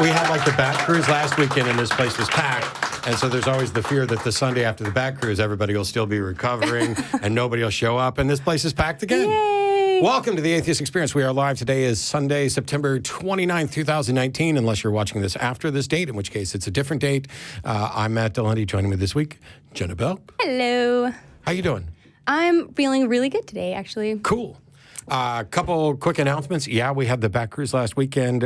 we had like the bat cruise last weekend, and this place was packed. And so there's always the fear that the Sunday after the bat cruise, everybody will still be recovering and nobody will show up, and this place is packed again. Yay! Welcome to the Atheist Experience. We are live. Today is Sunday, September 29th, 2019, unless you're watching this after this date, in which case it's a different date. I'm Matt Dillahunty. Joining me this week, Jenna Belk. Hello. How you doing? I'm feeling really good today, actually. Cool. Couple quick announcements. Yeah, we had the bat cruise last weekend.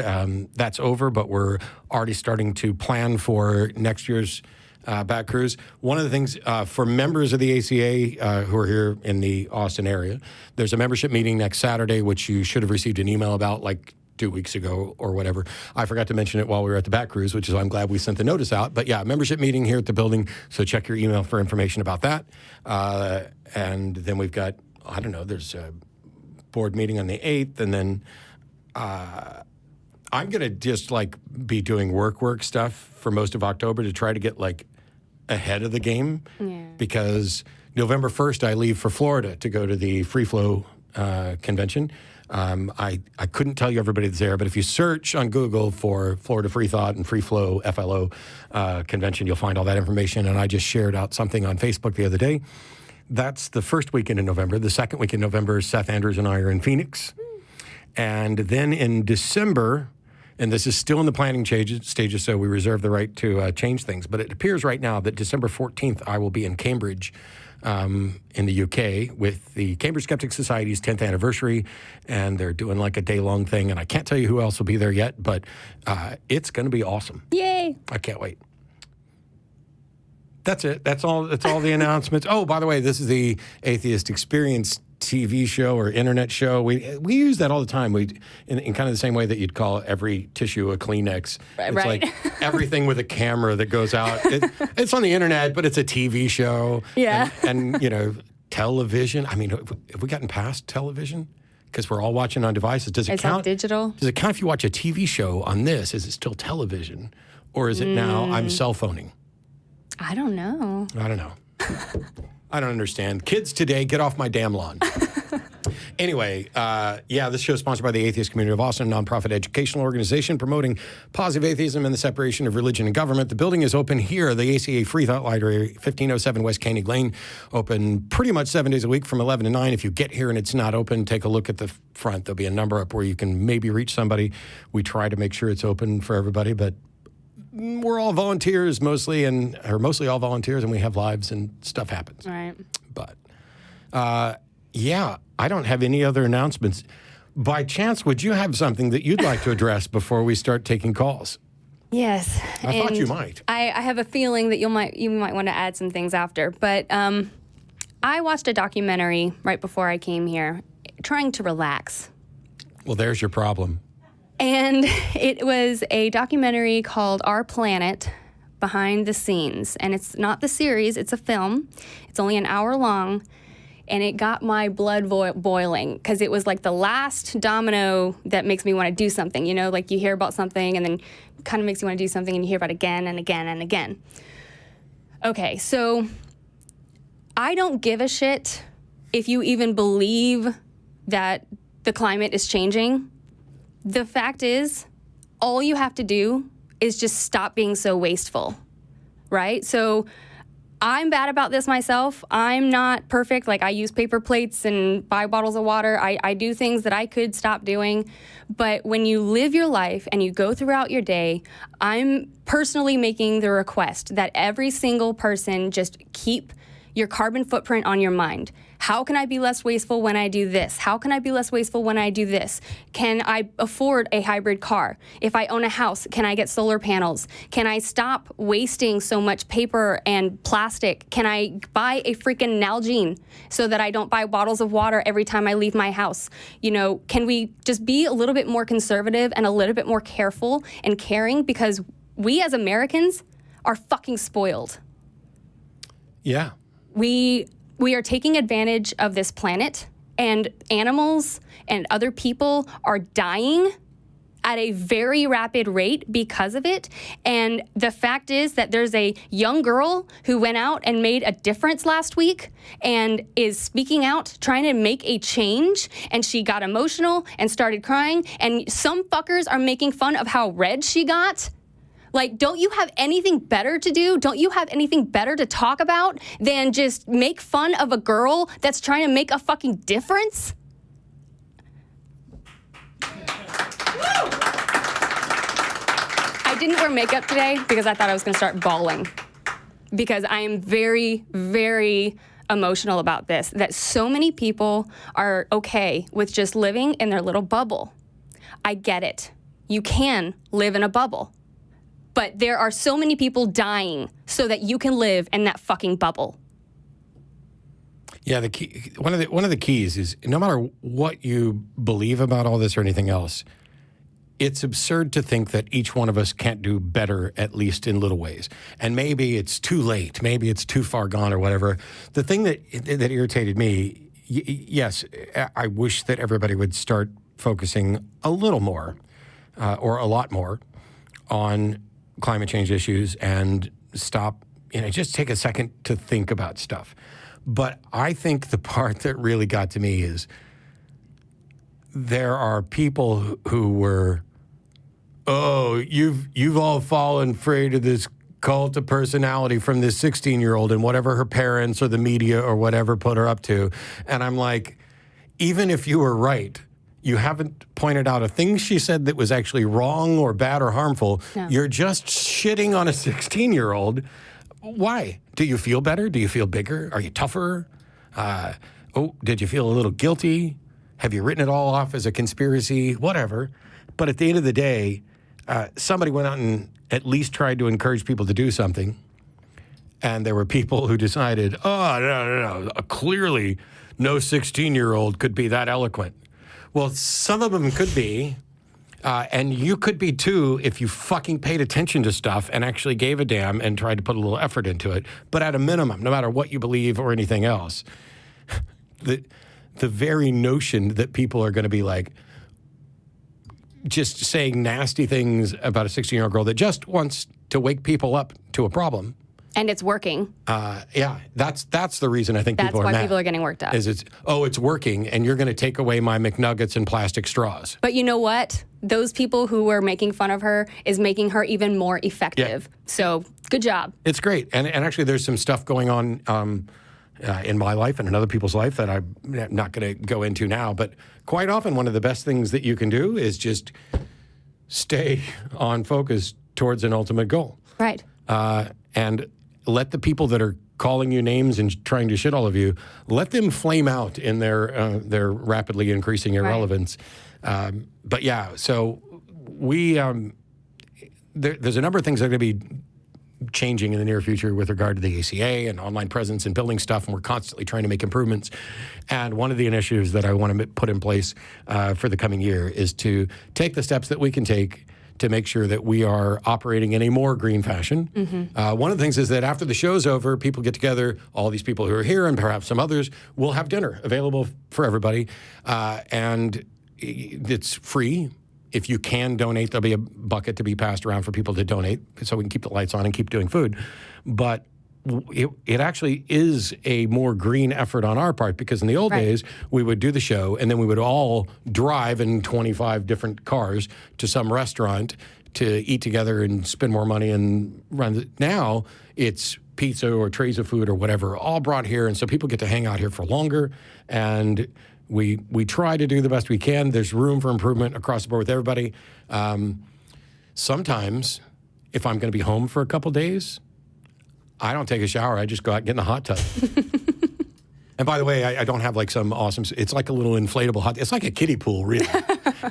That's over, but we're already starting to plan for next year's bat cruise. One of the things for members of the ACA who are here in the Austin area, there's a membership meeting next Saturday, which you should have received an email about like 2 weeks ago or whatever. I forgot to mention it while we were at the bat cruise, which is why I'm glad we sent the notice out. But yeah, membership meeting here at the building, so check your email for information about that. And then we've got, I don't know, there's a board meeting on the 8th, and then I'm going to just like be doing work stuff for most of October to try to get like ahead of the game, because November 1st I leave for Florida to go to the Free Flow convention. I couldn't tell you everybody that's there, but if you search on Google for Florida Free Thought and Free Flow FLO convention, you'll find all that information. And I just shared out something on Facebook the other day. That's the first weekend in November. The second week in November, Seth Andrews and I are in Phoenix. And then in December, and this is still in the planning stages, so we reserve the right to change things, but it appears right now that December 14th, I will be in Cambridge in the UK with the Cambridge Skeptic Society's 10th anniversary, and they're doing like a day-long thing, and I can't tell you who else will be there yet, but it's going to be awesome. Yay! I can't wait. That's it. That's all the announcements. Oh, by the way, this is the Atheist Experience TV show or internet show. We use that all the time. We in kind of the same way that you'd call every tissue a Kleenex. It's right. like everything with a camera that goes out. It's on the internet, but it's a TV show. Yeah. And you know, television. I mean, have we gotten past television? Because we're all watching on devices. Does it count? It's digital. Does it count if you watch a TV show on this? Is it still television, or is it now I'm cell phoning? I don't know. I don't know. I don't understand. Kids today, get off my damn lawn. Anyway, this show is sponsored by the Atheist Community of Austin, a nonprofit educational organization promoting positive atheism and the separation of religion and government. The building is open here, the ACA Free Thought Library, 1507 West Koenig Lane, open pretty much 7 days a week from 11 to 9. If you get here and it's not open, take a look at the front. There'll be a number up where you can maybe reach somebody. We try to make sure it's open for everybody, but we're all volunteers mostly all volunteers, and we have lives and stuff happens. Right. But, I don't have any other announcements. By chance, would you have something that you'd like to address before we start taking calls? Yes. I thought you might. I have a feeling that you might want to add some things after. But I watched a documentary right before I came here, trying to relax. Well, there's your problem. And it was a documentary called Our Planet, Behind the Scenes. And it's not the series, it's a film. It's only an hour long. And it got my blood boiling, because it was like the last domino that makes me want to do something. You know, like you hear about something and then it kind of makes you want to do something, and you hear about it again and again and again. Okay, so I don't give a shit if you even believe that the climate is changing. The fact is, all you have to do is just stop being so wasteful, right? So I'm bad about this myself. I'm not perfect. Like, I use paper plates and buy bottles of water. I do things that I could stop doing. But when you live your life and you go throughout your day, I'm personally making the request that every single person just keep your carbon footprint on your mind. How can I be less wasteful when I do this? How can I be less wasteful when I do this? Can I afford a hybrid car? If I own a house, can I get solar panels? Can I stop wasting so much paper and plastic? Can I buy a freaking Nalgene so that I don't buy bottles of water every time I leave my house? You know, can we just be a little bit more conservative and a little bit more careful and caring? Because we as Americans are fucking spoiled. Yeah. We are taking advantage of this planet, and animals and other people are dying at a very rapid rate because of it. And the fact is that there's a young girl who went out and made a difference last week and is speaking out, trying to make a change. And she got emotional and started crying. And some fuckers are making fun of how red she got. Like, don't you have anything better to do? Don't you have anything better to talk about than just make fun of a girl that's trying to make a fucking difference? I didn't wear makeup today because I thought I was going to start bawling. Because I am very, very emotional about this, that so many people are okay with just living in their little bubble. I get it. You can live in a bubble. But there are so many people dying so that you can live in that fucking bubble. Yeah, one of the keys is no matter what you believe about all this or anything else, it's absurd to think that each one of us can't do better, at least in little ways. And maybe it's too late, maybe it's too far gone or whatever. The thing that irritated me, yes, I wish that everybody would start focusing a little more or a lot more on climate change issues and stop, just take a second to think about stuff. But I think the part that really got to me is there are people who were, you've all fallen prey to this cult of personality from this 16-year-old and whatever her parents or the media or whatever put her up to. And I'm like, even if you were right, you haven't pointed out a thing she said that was actually wrong or bad or harmful. No. You're just shitting on a 16-year-old. Why? Do you feel better? Do you feel bigger? Are you tougher? Did you feel a little guilty? Have you written it all off as a conspiracy? Whatever. But at the end of the day, somebody went out and at least tried to encourage people to do something. And there were people who decided, no. Clearly, no 16-year-old could be that eloquent. Well, some of them could be, and you could be too if you fucking paid attention to stuff and actually gave a damn and tried to put a little effort into it. But at a minimum, no matter what you believe or anything else, the very notion that people are going to be like just saying nasty things about a 16-year-old girl that just wants to wake people up to a problem. And it's working. Yeah, that's the reason I think people are mad. That's why people are getting worked up. It's working, and you're going to take away my McNuggets and plastic straws. But you know what? Those people who were making fun of her is making her even more effective. Yeah. So good job. It's great. And actually, there's some stuff going on in my life and in other people's life that I'm not going to go into now. But quite often, one of the best things that you can do is just stay on focus towards an ultimate goal. Right. And let the people that are calling you names and trying to shit all of you, let them flame out in their rapidly increasing irrelevance. Right. But yeah, so we there's a number of things that are going to be changing in the near future with regard to the ACA and online presence and building stuff, and we're constantly trying to make improvements. And one of the initiatives that I want to put in place for the coming year is to take the steps that we can take to make sure that we are operating in a more green fashion. Mm-hmm. One of the things is that after the show's over, people get together, all these people who are here and perhaps some others, will have dinner available for everybody. And it's free. If you can donate, there'll be a bucket to be passed around for people to donate so we can keep the lights on and keep doing food. But it actually is a more green effort on our part, because in the old days, we would do the show and then we would all drive in 25 different cars to some restaurant to eat together and spend more money and run. Now it's pizza or trays of food or whatever, all brought here. And so people get to hang out here for longer. And we try to do the best we can. There's room for improvement across the board with everybody. Sometimes, if I'm going to be home for a couple days, I don't take a shower. I just go out and get in the hot tub. And by the way, I don't have like some awesome, it's like a little inflatable hot, it's like a kiddie pool, really.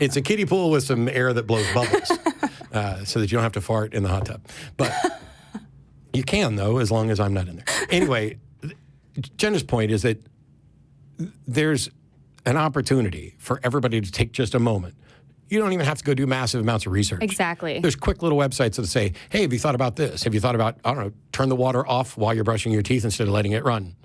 It's a kiddie pool with some air that blows bubbles so that you don't have to fart in the hot tub. But you can, though, as long as I'm not in there. Anyway, Jenna's point is that there's an opportunity for everybody to take just a moment. You don't even have to go do massive amounts of research. Exactly. There's quick little websites that say, hey, have you thought about this? Have you thought about, I don't know, turn the water off while you're brushing your teeth instead of letting it run?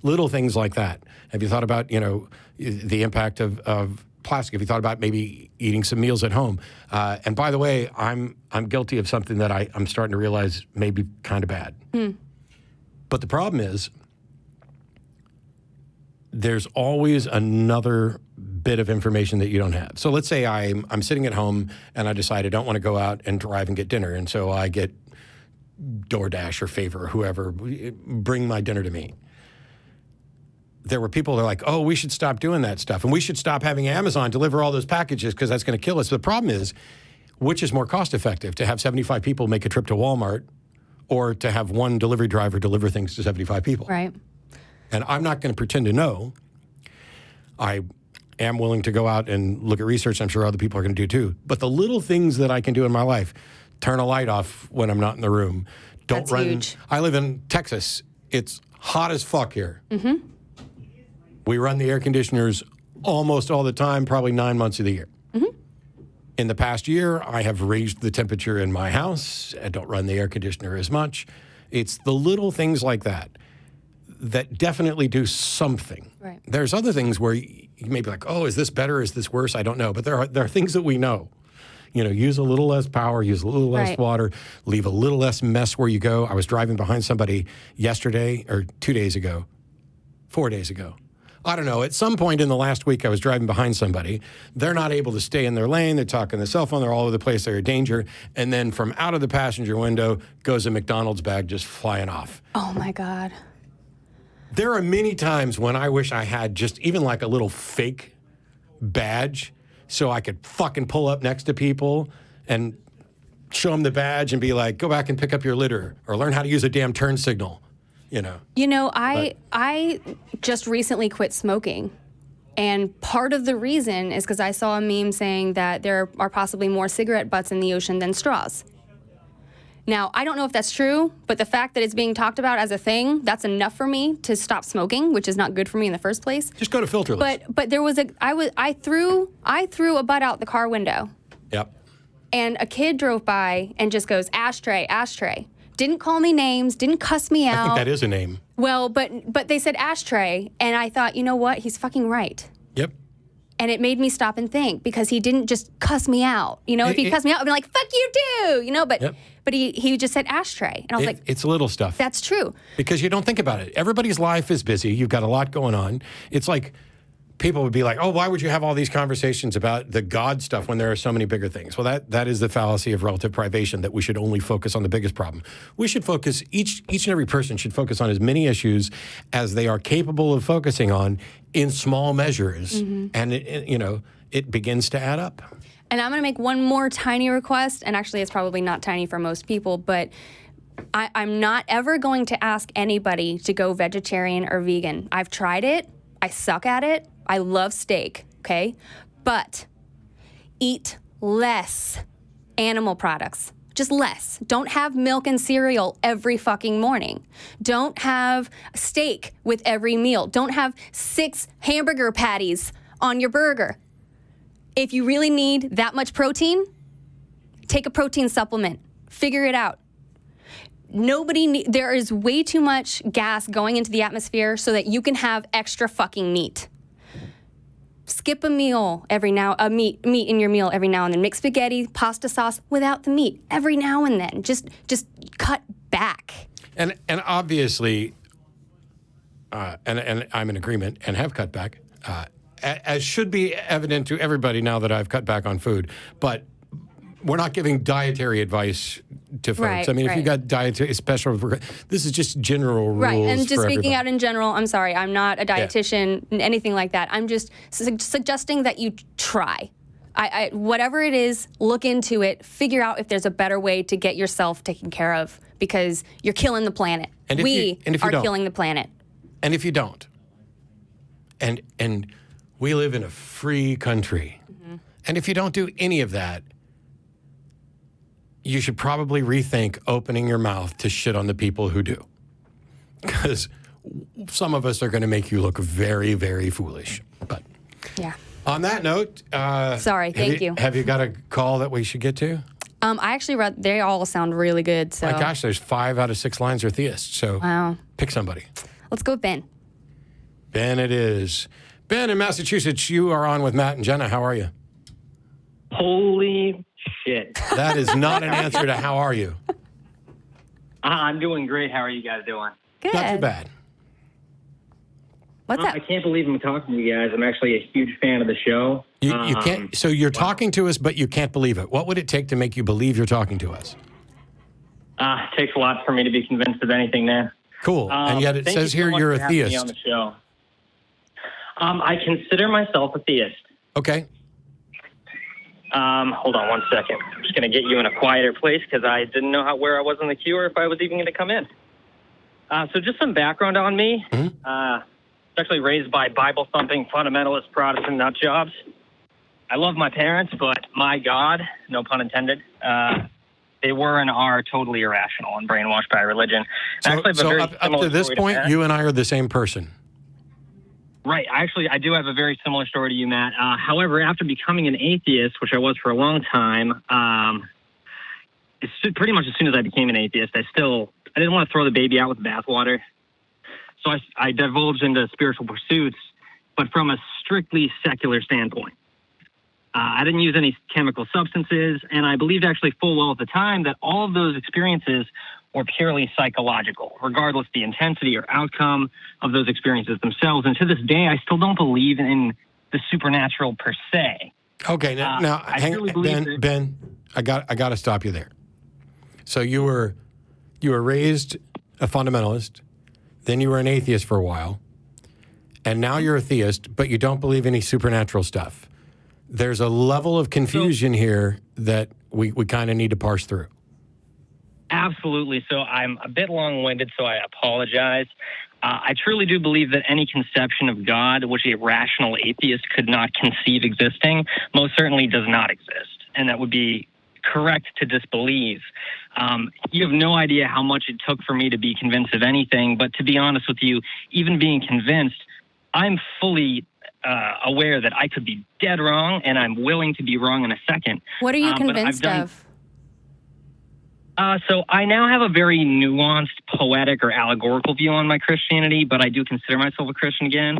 Little things like that. Have you thought about, the impact of plastic? Have you thought about maybe eating some meals at home? And by the way, I'm guilty of something that I'm starting to realize may be kind of bad. But the problem is, there's always another bit of information that you don't have. So let's say I'm sitting at home and I decide I don't want to go out and drive and get dinner. And so I get DoorDash or Favor or whoever, bring my dinner to me. There were people that are like, oh, we should stop doing that stuff. And we should stop having Amazon deliver all those packages because that's going to kill us. The problem is, which is more cost effective, to have 75 people make a trip to Walmart or to have one delivery driver deliver things to 75 people? Right. And I'm not going to pretend to know. I am willing to go out and look at research. I'm sure other people are going to do too. But the little things that I can do in my life, turn a light off when I'm not in the room. That's huge. I live in Texas. It's hot as fuck here. We run the air conditioners almost all the time, probably 9 months of the year. In the past year, I have raised the temperature in my house. I don't run the air conditioner as much. It's the little things like that that definitely do something. Right. There's other things where you may be like, oh, is this better? Is this worse? I don't know. But there are things that we know. You know, use a little less power, use a little less water, leave a little less mess where you go. I was driving behind somebody yesterday or 2 days ago, 4 days ago. I don't know. At some point in the last week, I was driving behind somebody. They're not able to stay in their lane. They're talking on the cell phone. They're all over the place. They're in danger. And then from out of the passenger window goes a McDonald's bag just flying off. Oh, my God. There are many times when I wish I had just even like a little fake badge so I could fucking pull up next to people and show them the badge and be like, go back and pick up your litter or learn how to use a damn turn signal, you know. You know, I just recently quit smoking. And part of the reason is because I saw a meme saying that there are possibly more cigarette butts in the ocean than straws. Now, I don't know if that's true, but the fact that it's being talked about as a thing, that's enough for me to stop smoking, which is not good for me in the first place. Just go to filterless. But there was I threw a butt out the car window. Yep. And a kid drove by and just goes, ashtray, ashtray. Didn't call me names, didn't cuss me out. I think that is a name. Well, but they said ashtray, and I thought, you know what? He's fucking right. Yep. And it made me stop and think because he didn't just cuss me out. You know, if he cussed me out, I'd be like, fuck you too. You know, but he just said ashtray. And I was like, it's little stuff. That's true. Because you don't think about it. Everybody's life is busy. You've got a lot going on. It's like people would be like, oh, why would you have all these conversations about the God stuff when there are so many bigger things? Well, that is the fallacy of relative privation, that we should only focus on the biggest problem. We should focus, each and every person should focus on as many issues as they are capable of focusing on in small measures. And, it begins to add up. And I'm going to make one more tiny request, and actually it's probably not tiny for most people, but I'm not ever going to ask anybody to go vegetarian or vegan. I've tried it. I suck at it. I love steak, okay? But eat less animal products. Just less. Don't have milk and cereal every fucking morning. Don't have steak with every meal. Don't have 6 hamburger patties on your burger. If you really need that much protein, take a protein supplement. Figure it out. There is way too much gas going into the atmosphere so that you can have extra fucking meat. Skip a meal meat in your meal every now and then. Make spaghetti, pasta sauce without the meat every now and then. Just cut back. And obviously, and I'm in agreement and have cut back, as should be evident to everybody now that I've cut back on food. But we're not giving dietary advice to folks. Right, I mean, if you got dietary special, this is just general rules. Right, and just for speaking everybody. out in general, I'm sorry, I'm not a dietitian, anything like that. I'm just suggesting that you try. Whatever it is, look into it, figure out if there's a better way to get yourself taken care of, because you're killing the planet. And we are killing the planet. And if you don't, and we live in a free country, and if you don't do any of that, you should probably rethink opening your mouth to shit on the people who do. Because some of us are going to make you look very, very foolish. But yeah. On that note... sorry, thank you. Have you got a call that we should get to? I actually read, they all sound really good, so... My gosh, there's 5 out of 6 lines are theists, so wow. Pick somebody. Let's go with Ben. Ben it is. Ben in Massachusetts, you are on with Matt and Jenna. How are you? Holy shit. That is not an answer to how are you. I'm doing great. How are you guys doing? Good. Not too bad. What's up? I can't believe I'm talking to you guys. I'm actually a huge fan of the show. You can't. So you're talking to us, but you can't believe it. What would it take to make you believe you're talking to us? It takes a lot for me to be convinced of anything, man. Cool. And yet it Thank says you so here much you're for a having me theist. on the show. I consider myself a theist. Okay. Hold on one second. I'm just going to get you in a quieter place because I didn't know where I was in the queue or if I was even going to come in. So just some background on me. Actually raised by Bible-thumping fundamentalist Protestant nut jobs. I love my parents, but my God, no pun intended, they were and are totally irrational and brainwashed by religion. So, Actually, I have a so very up similar to this story to point, Matt. you and I are the same person. Right. I do have a very similar story to you, Matt. However, after becoming an atheist, which I was for a long time, pretty much as soon as I became an atheist, I didn't want to throw the baby out with the bathwater. So I divulged into spiritual pursuits, but from a strictly secular standpoint. I didn't use any chemical substances, and I believed actually full well at the time that all of those experiences were purely psychological, regardless the intensity or outcome of those experiences themselves. And to this day, I still don't believe in the supernatural per se. Okay, now hang, really Ben, I got to stop you there. So you were raised a fundamentalist, then you were an atheist for a while, and now you're a theist, but you don't believe any supernatural stuff. There's a level of confusion here that we kind of need to parse through. Absolutely. So I'm a bit long-winded, so I apologize. I truly do believe that any conception of God, which a rational atheist could not conceive existing, most certainly does not exist. And that would be correct to disbelieve. You have no idea how much it took for me to be convinced of anything. But to be honest with you, even being convinced, I'm fully aware that I could be dead wrong, and I'm willing to be wrong in a second. What are you convinced of? So I now have a very nuanced, poetic, or allegorical view on my Christianity, but I do consider myself a Christian again.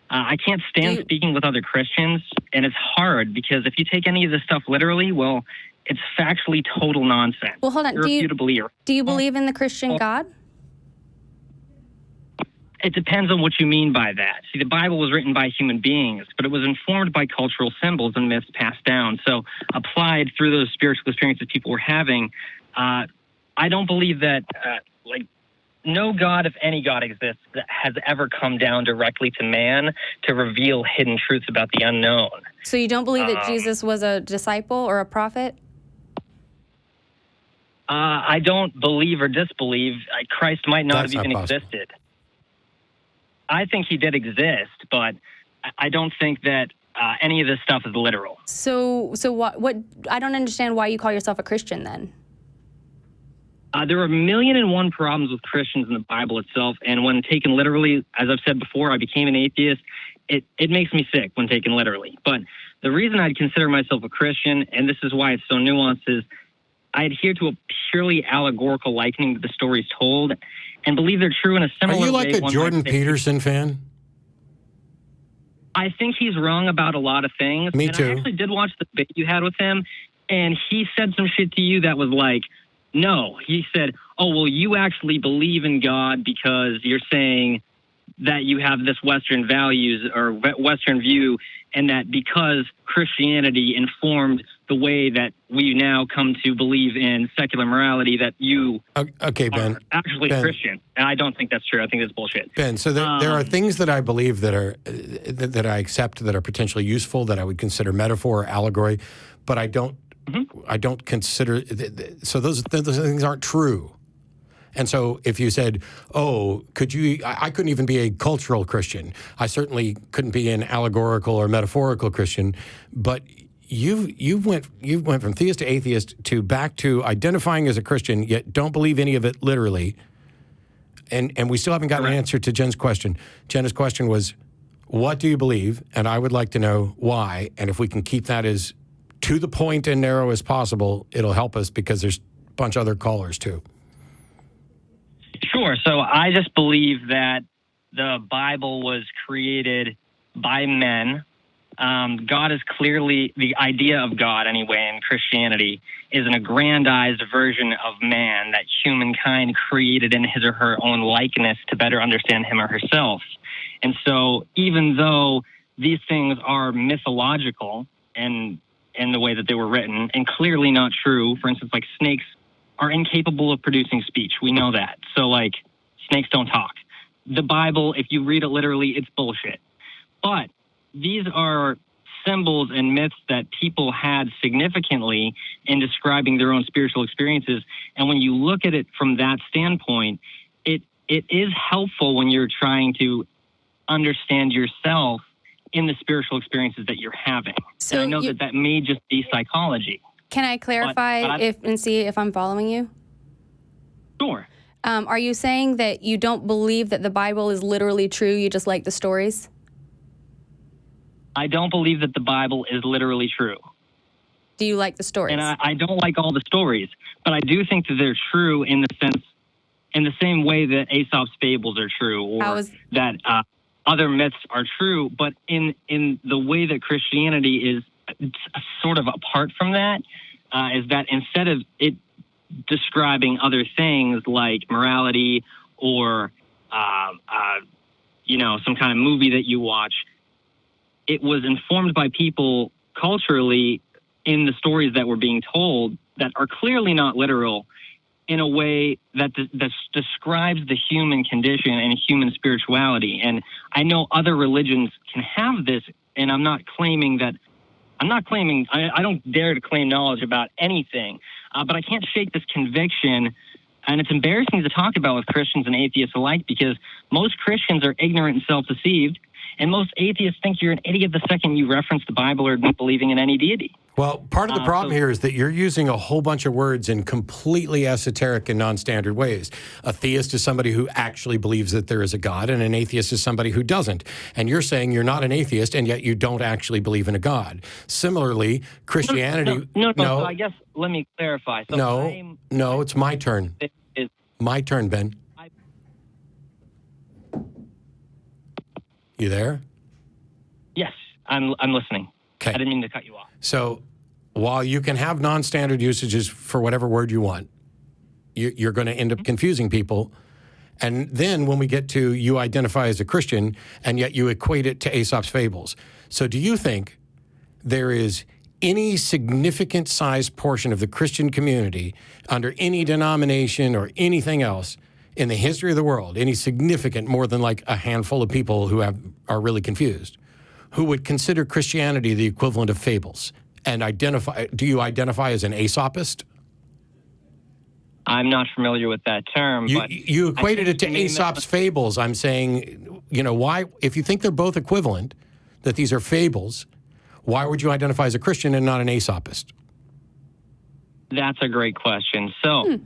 I can't stand speaking with other Christians, and it's hard because if you take any of this stuff literally, well, it's factually total nonsense. Well, hold on. Do you believe in the Christian God? It depends on what you mean by that. See, the Bible was written by human beings, but it was informed by cultural symbols and myths passed down. So applied through those spiritual experiences people were having, I don't believe that, no God, if any God exists, that has ever come down directly to man to reveal hidden truths about the unknown. So you don't believe that Jesus was a disciple or a prophet? I don't believe or disbelieve. Christ might not have even existed. I think he did exist, but I don't think that any of this stuff is literal. So what? I don't understand why you call yourself a Christian then. There are 1,000,001 problems with Christians in the Bible itself, and when taken literally, as I've said before, I became an atheist. It makes me sick when taken literally. But the reason I'd consider myself a Christian, and this is why it's so nuanced, is I adhere to a purely allegorical likening to the stories told, and believe they're true in a similar way. Are you like a Jordan Peterson fan? I think he's wrong about a lot of things. Me too. I actually did watch the debate you had with him, and he said some shit to you that was like, no. He said, oh, well, you actually believe in God because you're saying that you have this Western values or Western view, and that because Christianity informed the way that we now come to believe in secular morality, that you Ben, are actually Christian. And I don't think that's true. I think that's bullshit. Ben, so there are things that I believe that are that I accept that are potentially useful, that I would consider metaphor or allegory, but I don't consider so those things aren't true. And so if you said, oh, I couldn't even be a cultural Christian. I certainly couldn't be an allegorical or metaphorical Christian, but you went from theist to atheist to back to identifying as a Christian, yet don't believe any of it literally. And we still haven't gotten an answer to Jen's question. Jenna's question was, what do you believe? And I would like to know why. And if we can keep that as to the point and narrow as possible, it'll help us because there's a bunch of other callers too. Sure. So I just believe that the Bible was created by men. God is clearly, the idea of God anyway in Christianity is an aggrandized version of man that humankind created in his or her own likeness to better understand him or herself. And so even though these things are mythological and in the way that they were written and clearly not true, for instance, like snakes are incapable of producing speech. We know that. So like snakes don't talk. The Bible, if you read it literally, it's bullshit. But these are symbols and myths that people had significantly in describing their own spiritual experiences. And when you look at it from that standpoint, it is helpful when you're trying to understand yourself in the spiritual experiences that you're having. So and I know that may just be psychology. Can I clarify and see if I'm following you? Sure. Are you saying that you don't believe that the Bible is literally true, you just like the stories? I don't believe that the Bible is literally true. Do you like the stories? And I don't like all the stories, but I do think that they're true in the same way that Aesop's fables are true, or that other myths are true. But in the way that Christianity is sort of apart from that, is that instead of it describing other things like morality or some kind of movie that you watch, it was informed by people culturally in the stories that were being told that are clearly not literal, in a way that describes the human condition and human spirituality. And I know other religions can have this, and I don't dare to claim knowledge about anything, but I can't shake this conviction. And it's embarrassing to talk about with Christians and atheists alike, because most Christians are ignorant and self-deceived, and most atheists think you're an idiot the second you reference the Bible or not believing in any deity. Well, part of the problem here is that you're using a whole bunch of words in completely esoteric and non-standard ways. A theist is somebody who actually believes that there is a God, and an atheist is somebody who doesn't. And you're saying you're not an atheist, and yet you don't actually believe in a God. Similarly, Christianity... No, so I guess, let me clarify. So no, it's my turn. My turn, Ben. You there? Yes, I'm listening. Okay. I didn't mean to cut you off. So while you can have non-standard usages for whatever word you want, you're going to end up confusing people. And then when we get to you identify as a Christian, and yet you equate it to Aesop's fables. So do you think there is any significant sized portion of the Christian community under any denomination or anything else in the history of the world, any significant, more than like a handful of people who are really confused, who would consider Christianity the equivalent of fables? And do you identify as an Aesopist? I'm not familiar with that term. But you equated it to Aesop's fables. I'm saying, why, if you think they're both equivalent, that these are fables, why would you identify as a Christian and not an Aesopist? That's a great question. So,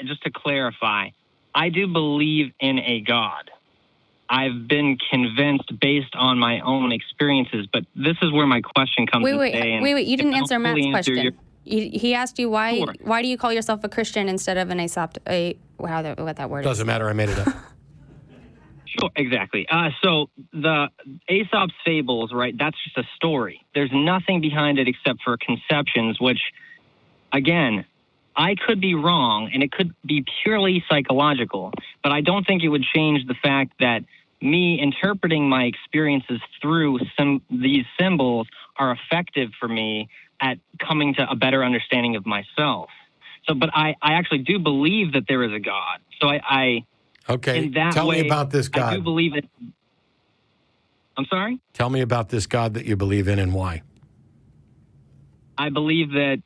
just to clarify, I do believe in a God. I've been convinced based on my own experiences, but this is where my question comes in today. Wait, you didn't answer Matt's question. He asked you why do you call yourself a Christian instead of an Aesop, what that word is. Doesn't matter, I made it up. Sure, exactly. So the Aesop's fables, right, that's just a story. There's nothing behind it except for conceptions, which, again, I could be wrong, and it could be purely psychological, but I don't think it would change the fact that me interpreting my experiences through these symbols are effective for me at coming to a better understanding of myself. So, but I actually do believe that there is a God. So okay, tell me about this God. I do believe it. I'm sorry? Tell me about this God that you believe in and why. I believe that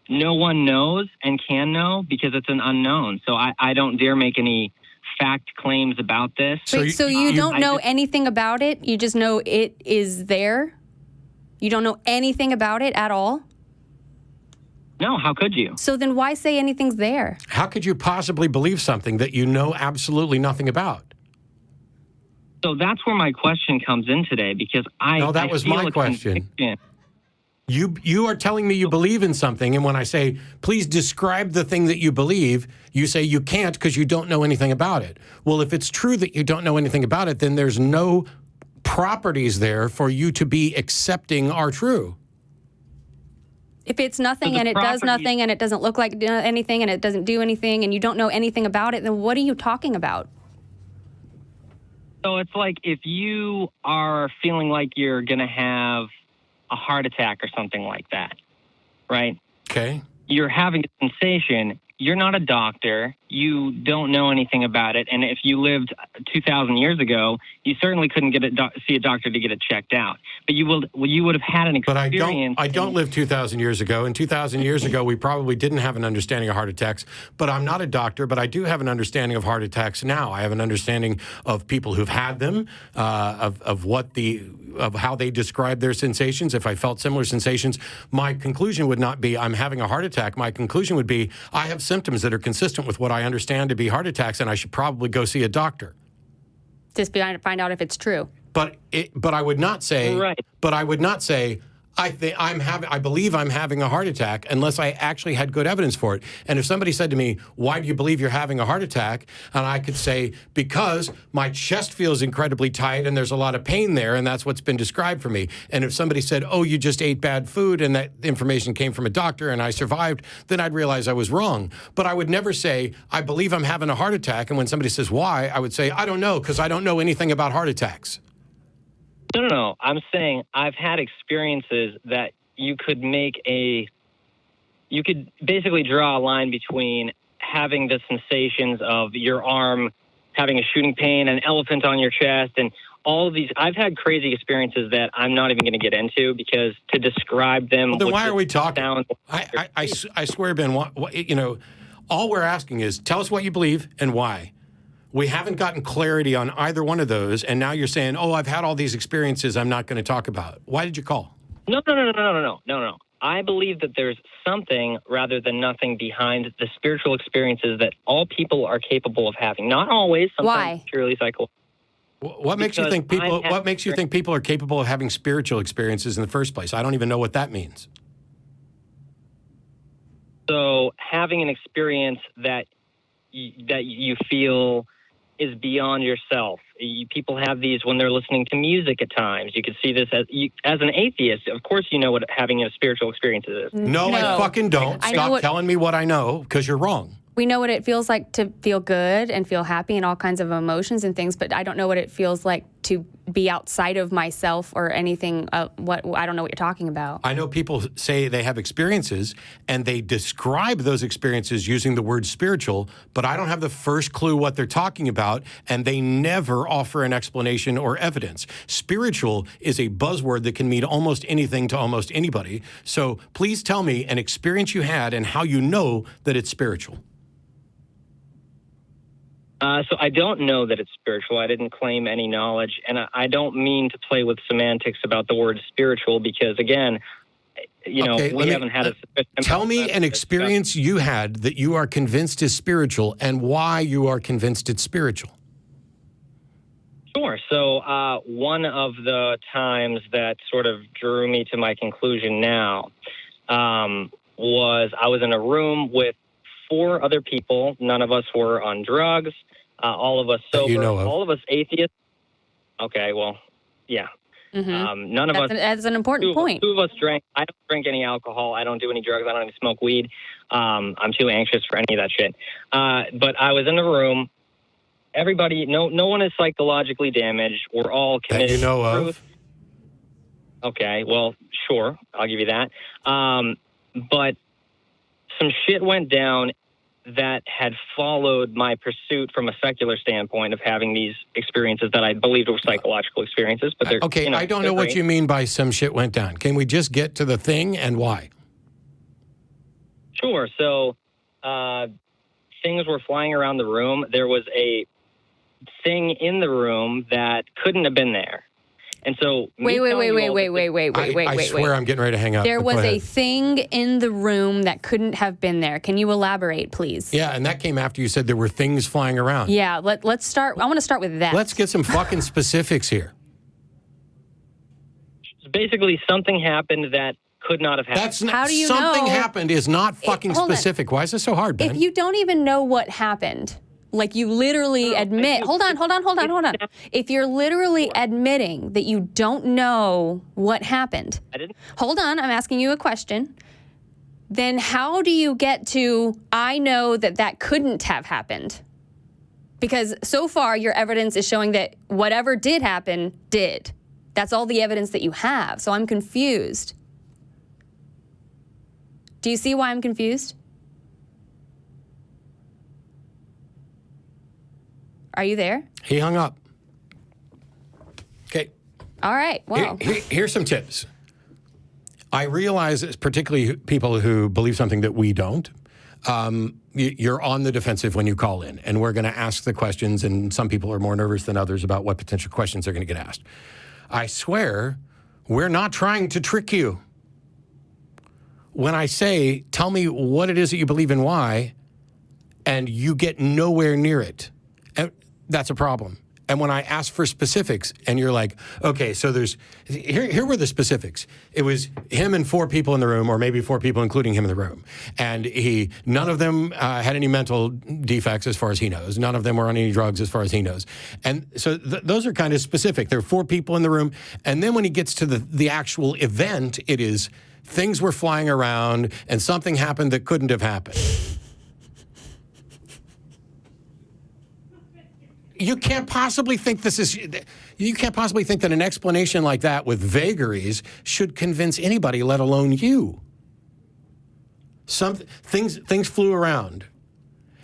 no one knows and can know because it's an unknown. So I don't dare make any fact claims about this. So you don't know anything about it? You just know it is there? You don't know anything about it at all? No, how could you? So then why say anything's there? How could you possibly believe something that you know absolutely nothing about? So that's where my question comes in today, because No, that was my question. You are telling me you believe in something, and when I say, please describe the thing that you believe, you say you can't because you don't know anything about it. Well, if it's true that you don't know anything about it, then there's no properties there for you to be accepting are true. If it's nothing and it does nothing and it doesn't look like anything and it doesn't do anything and you don't know anything about it, then what are you talking about? So it's like if you are feeling like you're going to have a heart attack or something like that, right? Okay. You're having a sensation. You're not a doctor. You don't know anything about it. And if you lived 2,000 years ago, you certainly couldn't see a doctor to get it checked out. But you would have had an experience. But I don't live 2,000 years ago. And 2,000 years ago, we probably didn't have an understanding of heart attacks. But I'm not a doctor, but I do have an understanding of heart attacks now. I have an understanding of people who've had them, of how they describe their sensations. If I felt similar sensations, my conclusion would not be I'm having a heart attack. My conclusion would be I have symptoms that are consistent with what I understand to be heart attacks, and I should probably go see a doctor. Just find out if it's true. But I would not say. Right. But I would not say I believe I'm having a heart attack unless I actually had good evidence for it. And if somebody said to me, "Why do you believe you're having a heart attack?" and I could say, "Because my chest feels incredibly tight and there's a lot of pain there, and that's what's been described for me." And if somebody said, "Oh, you just ate bad food and that information came from a doctor and I survived," then I'd realize I was wrong. But I would never say, "I believe I'm having a heart attack," and when somebody says why, I would say, "I don't know, because I don't know anything about heart attacks." No. I'm saying I've had experiences that you could basically draw a line between having the sensations of your arm having a shooting pain, an elephant on your chest, and all of these. I've had crazy experiences that I'm not even going to get into because to describe them. Well, then why are we talking? I swear, Ben, all we're asking is tell us what you believe and why. We haven't gotten clarity on either one of those, and now you're saying, "Oh, I've had all these experiences I'm not going to talk about." Why did you call? No. I believe that there's something rather than nothing behind the spiritual experiences that all people are capable of having. Not always. Sometimes Why? Purely psychological. What makes you think people? What makes you think people are capable of having spiritual experiences in the first place? I don't even know what that means. So having an experience that you feel is beyond yourself. People have these when they're listening to music at times. You can see this as an atheist. Of course, you know what having a spiritual experience is. No, I fucking don't. Stop telling me what I know, because you're wrong. We know what it feels like to feel good and feel happy and all kinds of emotions and things, but I don't know what it feels like to be outside of myself or anything. I don't know what you're talking about. I know people say they have experiences and they describe those experiences using the word spiritual, but I don't have the first clue what they're talking about, and they never offer an explanation or evidence. Spiritual is a buzzword that can mean almost anything to almost anybody. So please tell me an experience you had and how you know that it's spiritual. So I don't know that it's spiritual. I didn't claim any knowledge, and I don't mean to play with semantics about the word spiritual because, again, we haven't had a sufficient. Tell me an experience you had that you are convinced is spiritual and why you are convinced it's spiritual. Sure. So one of the times that sort of drew me to my conclusion now was I was in a room with 4 other people. None of us were on drugs. All of us sober. You know of. All of us atheists. Okay, well, yeah. Mm-hmm. None of us. That's an important point. 2 of us drank. I don't drink any alcohol. I don't do any drugs. I don't even smoke weed. I'm too anxious for any of that shit. But I was in the room. Everybody, no one is psychologically damaged. We're all committed. That you know to of. truth. Okay, well, sure. I'll give you that. But some shit went down that had followed my pursuit from a secular standpoint of having these experiences that I believed were psychological experiences. But they're okay. I don't know what you mean by some shit went down. Can we just get to the thing and why? Sure. So things were flying around the room. There was a thing in the room that couldn't have been there. And so wait. I swear I'm getting ready to hang up. There was a thing in the room that couldn't have been there. Can you elaborate, please? Yeah, and that came after you said there were things flying around. Yeah, let's start. I want to start with that. Let's get some fucking specifics here. Basically, something happened that could not have happened. That's How do you something know? happened is not fucking hold on. specific. Why is this so hard, Ben? If you don't even know what happened, like you literally admit, hold on. If you're literally admitting that you don't know what happened, I didn't. hold on, I'm asking you a question. Then how do you get to, I know that couldn't have happened? Because so far your evidence is showing that whatever did happen, did. That's all the evidence that you have. So I'm confused. Do you see why I'm confused? Are you there? He hung up. Okay. All right. Wow. Here's some tips. I realize, particularly people who believe something that we don't, you're on the defensive when you call in, and we're going to ask the questions, and some people are more nervous than others about what potential questions they're going to get asked. I swear, we're not trying to trick you. When I say, tell me what it is that you believe and why, and you get nowhere near it, that's a problem. And when I ask for specifics, and you're like, okay, so here were the specifics. It was him and 4 people in the room, or maybe 4 people, including him in the room. And none of them had any mental defects as far as he knows. None of them were on any drugs as far as he knows. And so those are kind of specific. There are 4 people in the room. And then when he gets to the actual event, it is things were flying around and something happened that couldn't have happened. You can't possibly think that an explanation like that with vagaries should convince anybody, let alone you. Things flew around.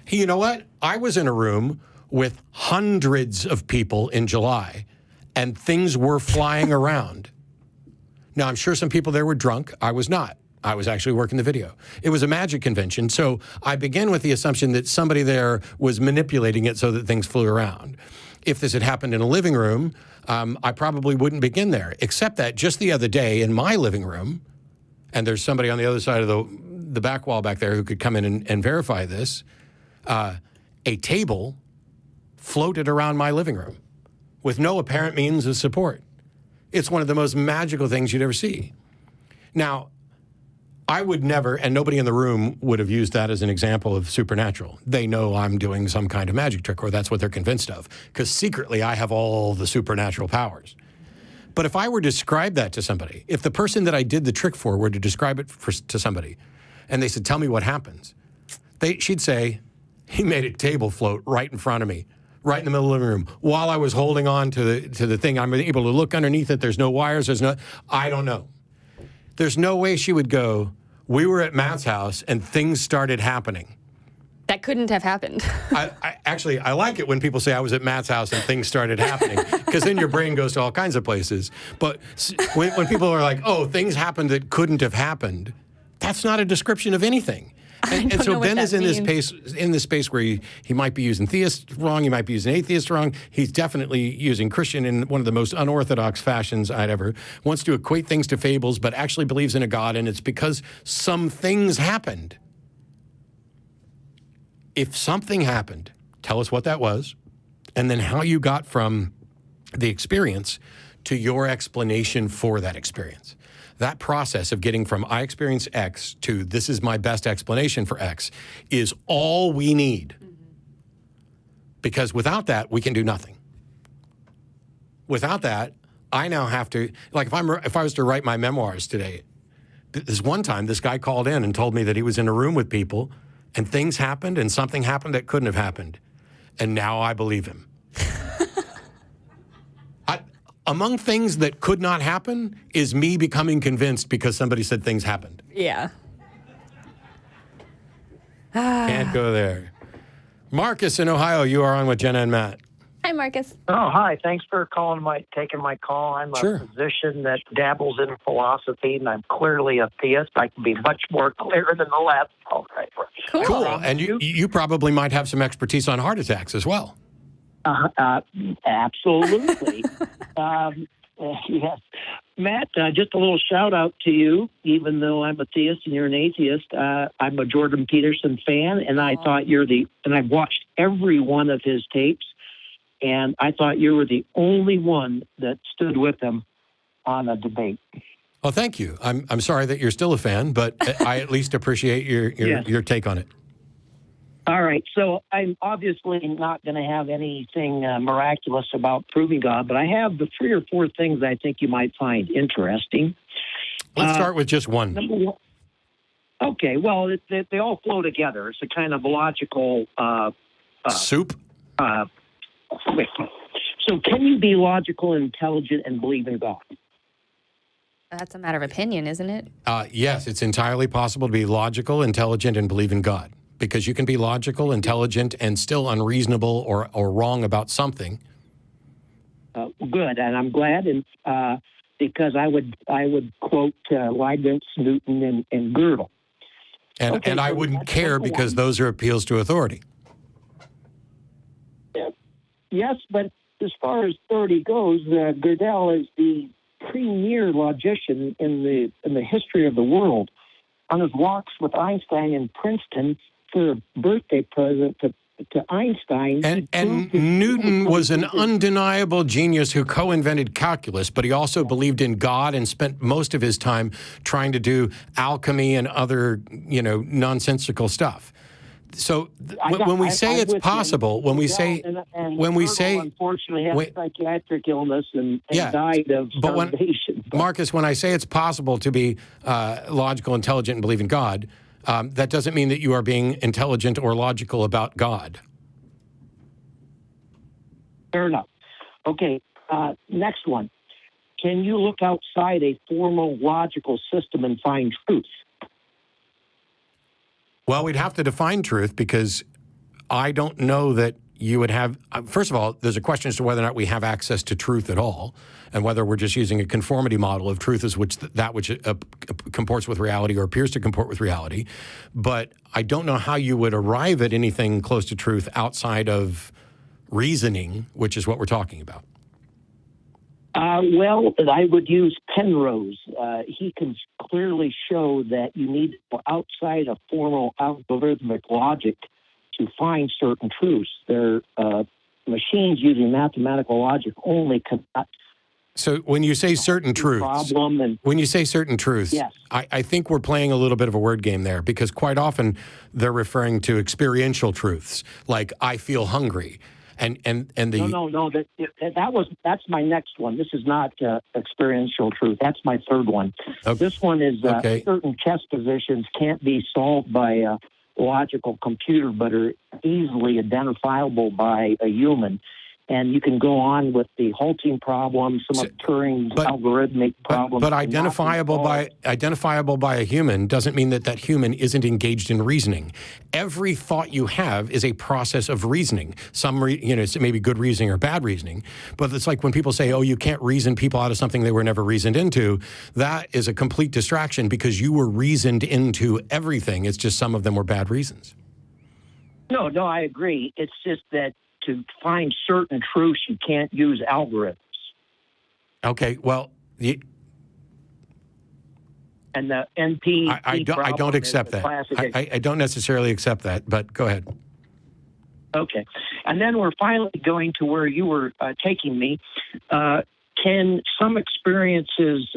Hey, you know what? I was in a room with hundreds of people in July, and things were flying around. Now, I'm sure some people there were drunk. I was not. I was actually working the video. It was a magic convention, so I began with the assumption that somebody there was manipulating it so that things flew around. If this had happened in a living room, I probably wouldn't begin there, except that just the other day in my living room, and there's somebody on the other side of the back wall back there who could come in and verify this, a table floated around my living room with no apparent means of support. It's one of the most magical things you'd ever see. Now, I would never, and nobody in the room would have used that as an example of supernatural. They know I'm doing some kind of magic trick, or that's what they're convinced of, because secretly I have all the supernatural powers. But if I were to describe that to somebody, if the person that I did the trick for were to describe it to somebody, and they said, tell me what happens, she'd say, he made a table float right in front of me, right in the middle of the living room, while I was holding on to the thing. I'm able to look underneath it. There's no wires. I don't know. There's no way she would go, we were at Matt's house and things started happening. That couldn't have happened. I like it when people say I was at Matt's house and things started happening, because then your brain goes to all kinds of places. But when people are like, oh, things happened that couldn't have happened, that's not a description of anything. And so Ben is in this space where he might be using theist wrong, he might be using atheist wrong. He's definitely using Christian in one of the most unorthodox fashions I'd ever. Wants to equate things to fables, but actually believes in a God, and it's because some things happened. If something happened, tell us what that was, and then how you got from the experience to your explanation for that experience. That process of getting from I experienced X to this is my best explanation for X is all we need. Mm-hmm. Because without that, we can do nothing. Without that, I now have to, like if I was to write my memoirs today, this one time this guy called in and told me that he was in a room with people and things happened and something happened that couldn't have happened. And now I believe him. Among things that could not happen is me becoming convinced because somebody said things happened. Yeah. Can't go there. Marcus in Ohio, you are on with Jenna and Matt. Hi, Marcus. Oh, hi. Thanks for taking my call. I'm a physician that dabbles in philosophy, and I'm clearly a theist. I can be much more clear than the last call. Cool. And you probably might have some expertise on heart attacks as well. Absolutely. Yes. Matt, just a little shout out to you, even though I'm a theist and you're an atheist. I'm a Jordan Peterson fan, and I thought and I've watched every one of his tapes, and I thought you were the only one that stood with him on a debate. Oh, thank you. I'm sorry that you're still a fan, but I at least appreciate your take on it. All right. So I'm obviously not going to have anything miraculous about proving God, but I have the 3 or 4 things I think you might find interesting. Let's start with just one. Number one. Okay. Well, they all flow together. It's a kind of logical Soup? Wait. So can you be logical, intelligent, and believe in God? That's a matter of opinion, isn't it? Yes, it's entirely possible to be logical, intelligent, and believe in God. Because you can be logical, intelligent, and still unreasonable or wrong about something. Good, and I'm glad, and because I would quote Leibniz, Newton, and Gödel. And I wouldn't care because those are appeals to authority. Yes, but as far as authority goes, Gödel is the premier logician in the history of the world. On his walks with Einstein in Princeton for a birthday present to Einstein. And Newton was an undeniable genius who co-invented calculus, but he also believed in God and spent most of his time trying to do alchemy and other, nonsensical stuff. So when we say it's possible, when we say, unfortunately had psychiatric illness and died of starvation. Marcus, when I say it's possible to be logical, intelligent, and believe in God, that doesn't mean that you are being intelligent or logical about God. Fair enough. Okay, next one. Can you look outside a formal logical system and find truth? Well, we'd have to define truth because I don't know that you would have. First of all, there's a question as to whether or not we have access to truth at all, and whether we're just using a conformity model of truth as which comports with reality or appears to comport with reality. But I don't know how you would arrive at anything close to truth outside of reasoning, which is what we're talking about. Well, I would use Penrose. He can clearly show that you need to go outside of formal algorithmic logic to find certain truths. They're machines using mathematical logic only cannot. So when you say certain truths, Yes. I think we're playing a little bit of a word game there because quite often they're referring to experiential truths, like I feel hungry. And No. That's my next one. This is not experiential truth. That's my third one. Okay. This one is certain chess positions can't be solved by a logical computer, but are easily identifiable by a human. And you can go on with the halting problem, some of Turing's algorithmic problems. But identifiable by a human doesn't mean that human isn't engaged in reasoning. Every thought you have is a process of reasoning. It may be good reasoning or bad reasoning, but it's like when people say, "Oh, you can't reason people out of something they were never reasoned into." That is a complete distraction because you were reasoned into everything. It's just some of them were bad reasons. No, I agree. It's just that to find certain truths, you can't use algorithms. Okay, well, and the NP. I don't accept that. I don't necessarily accept that, but go ahead. Okay, and then we're finally going to where you were taking me. Can some experiences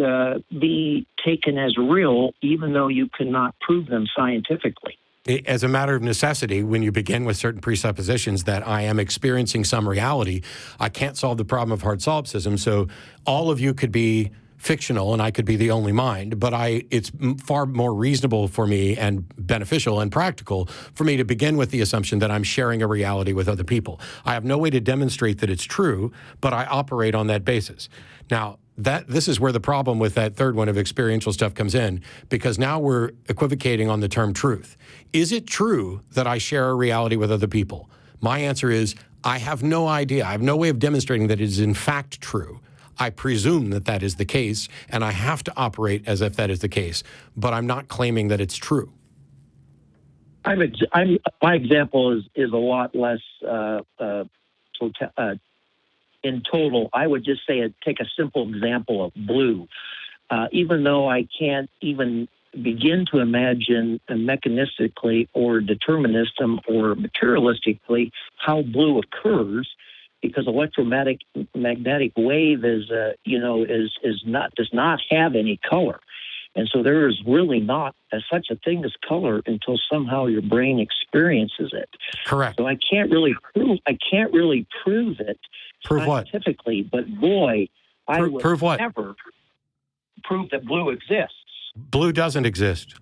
be taken as real, even though you cannot prove them scientifically? As a matter of necessity, when you begin with certain presuppositions that I am experiencing some reality, I can't solve the problem of hard solipsism. So all of you could be fictional and I could be the only mind, but it's far more reasonable for me and beneficial and practical for me to begin with the assumption that I'm sharing a reality with other people. I have no way to demonstrate that it's true, but I operate on that basis. Now, this is where the problem with that third one of experiential stuff comes in, because now we're equivocating on the term truth. Is it true that I share a reality with other people? My answer is, I have no idea. I have no way of demonstrating that it is in fact true. I presume that is the case, and I have to operate as if that is the case, but I'm not claiming that it's true. My example is a lot less in total. I would just say take a simple example of blue. Even though I can't even begin to imagine mechanistically or determinism or materialistically how blue occurs, because electromagnetic wave is does not have any color. And so there is really not such a thing as color until somehow your brain experiences it. Correct. So I can't really prove it Prove what? scientifically, but boy, I would prove what? never prove that blue exists. Blue doesn't exist.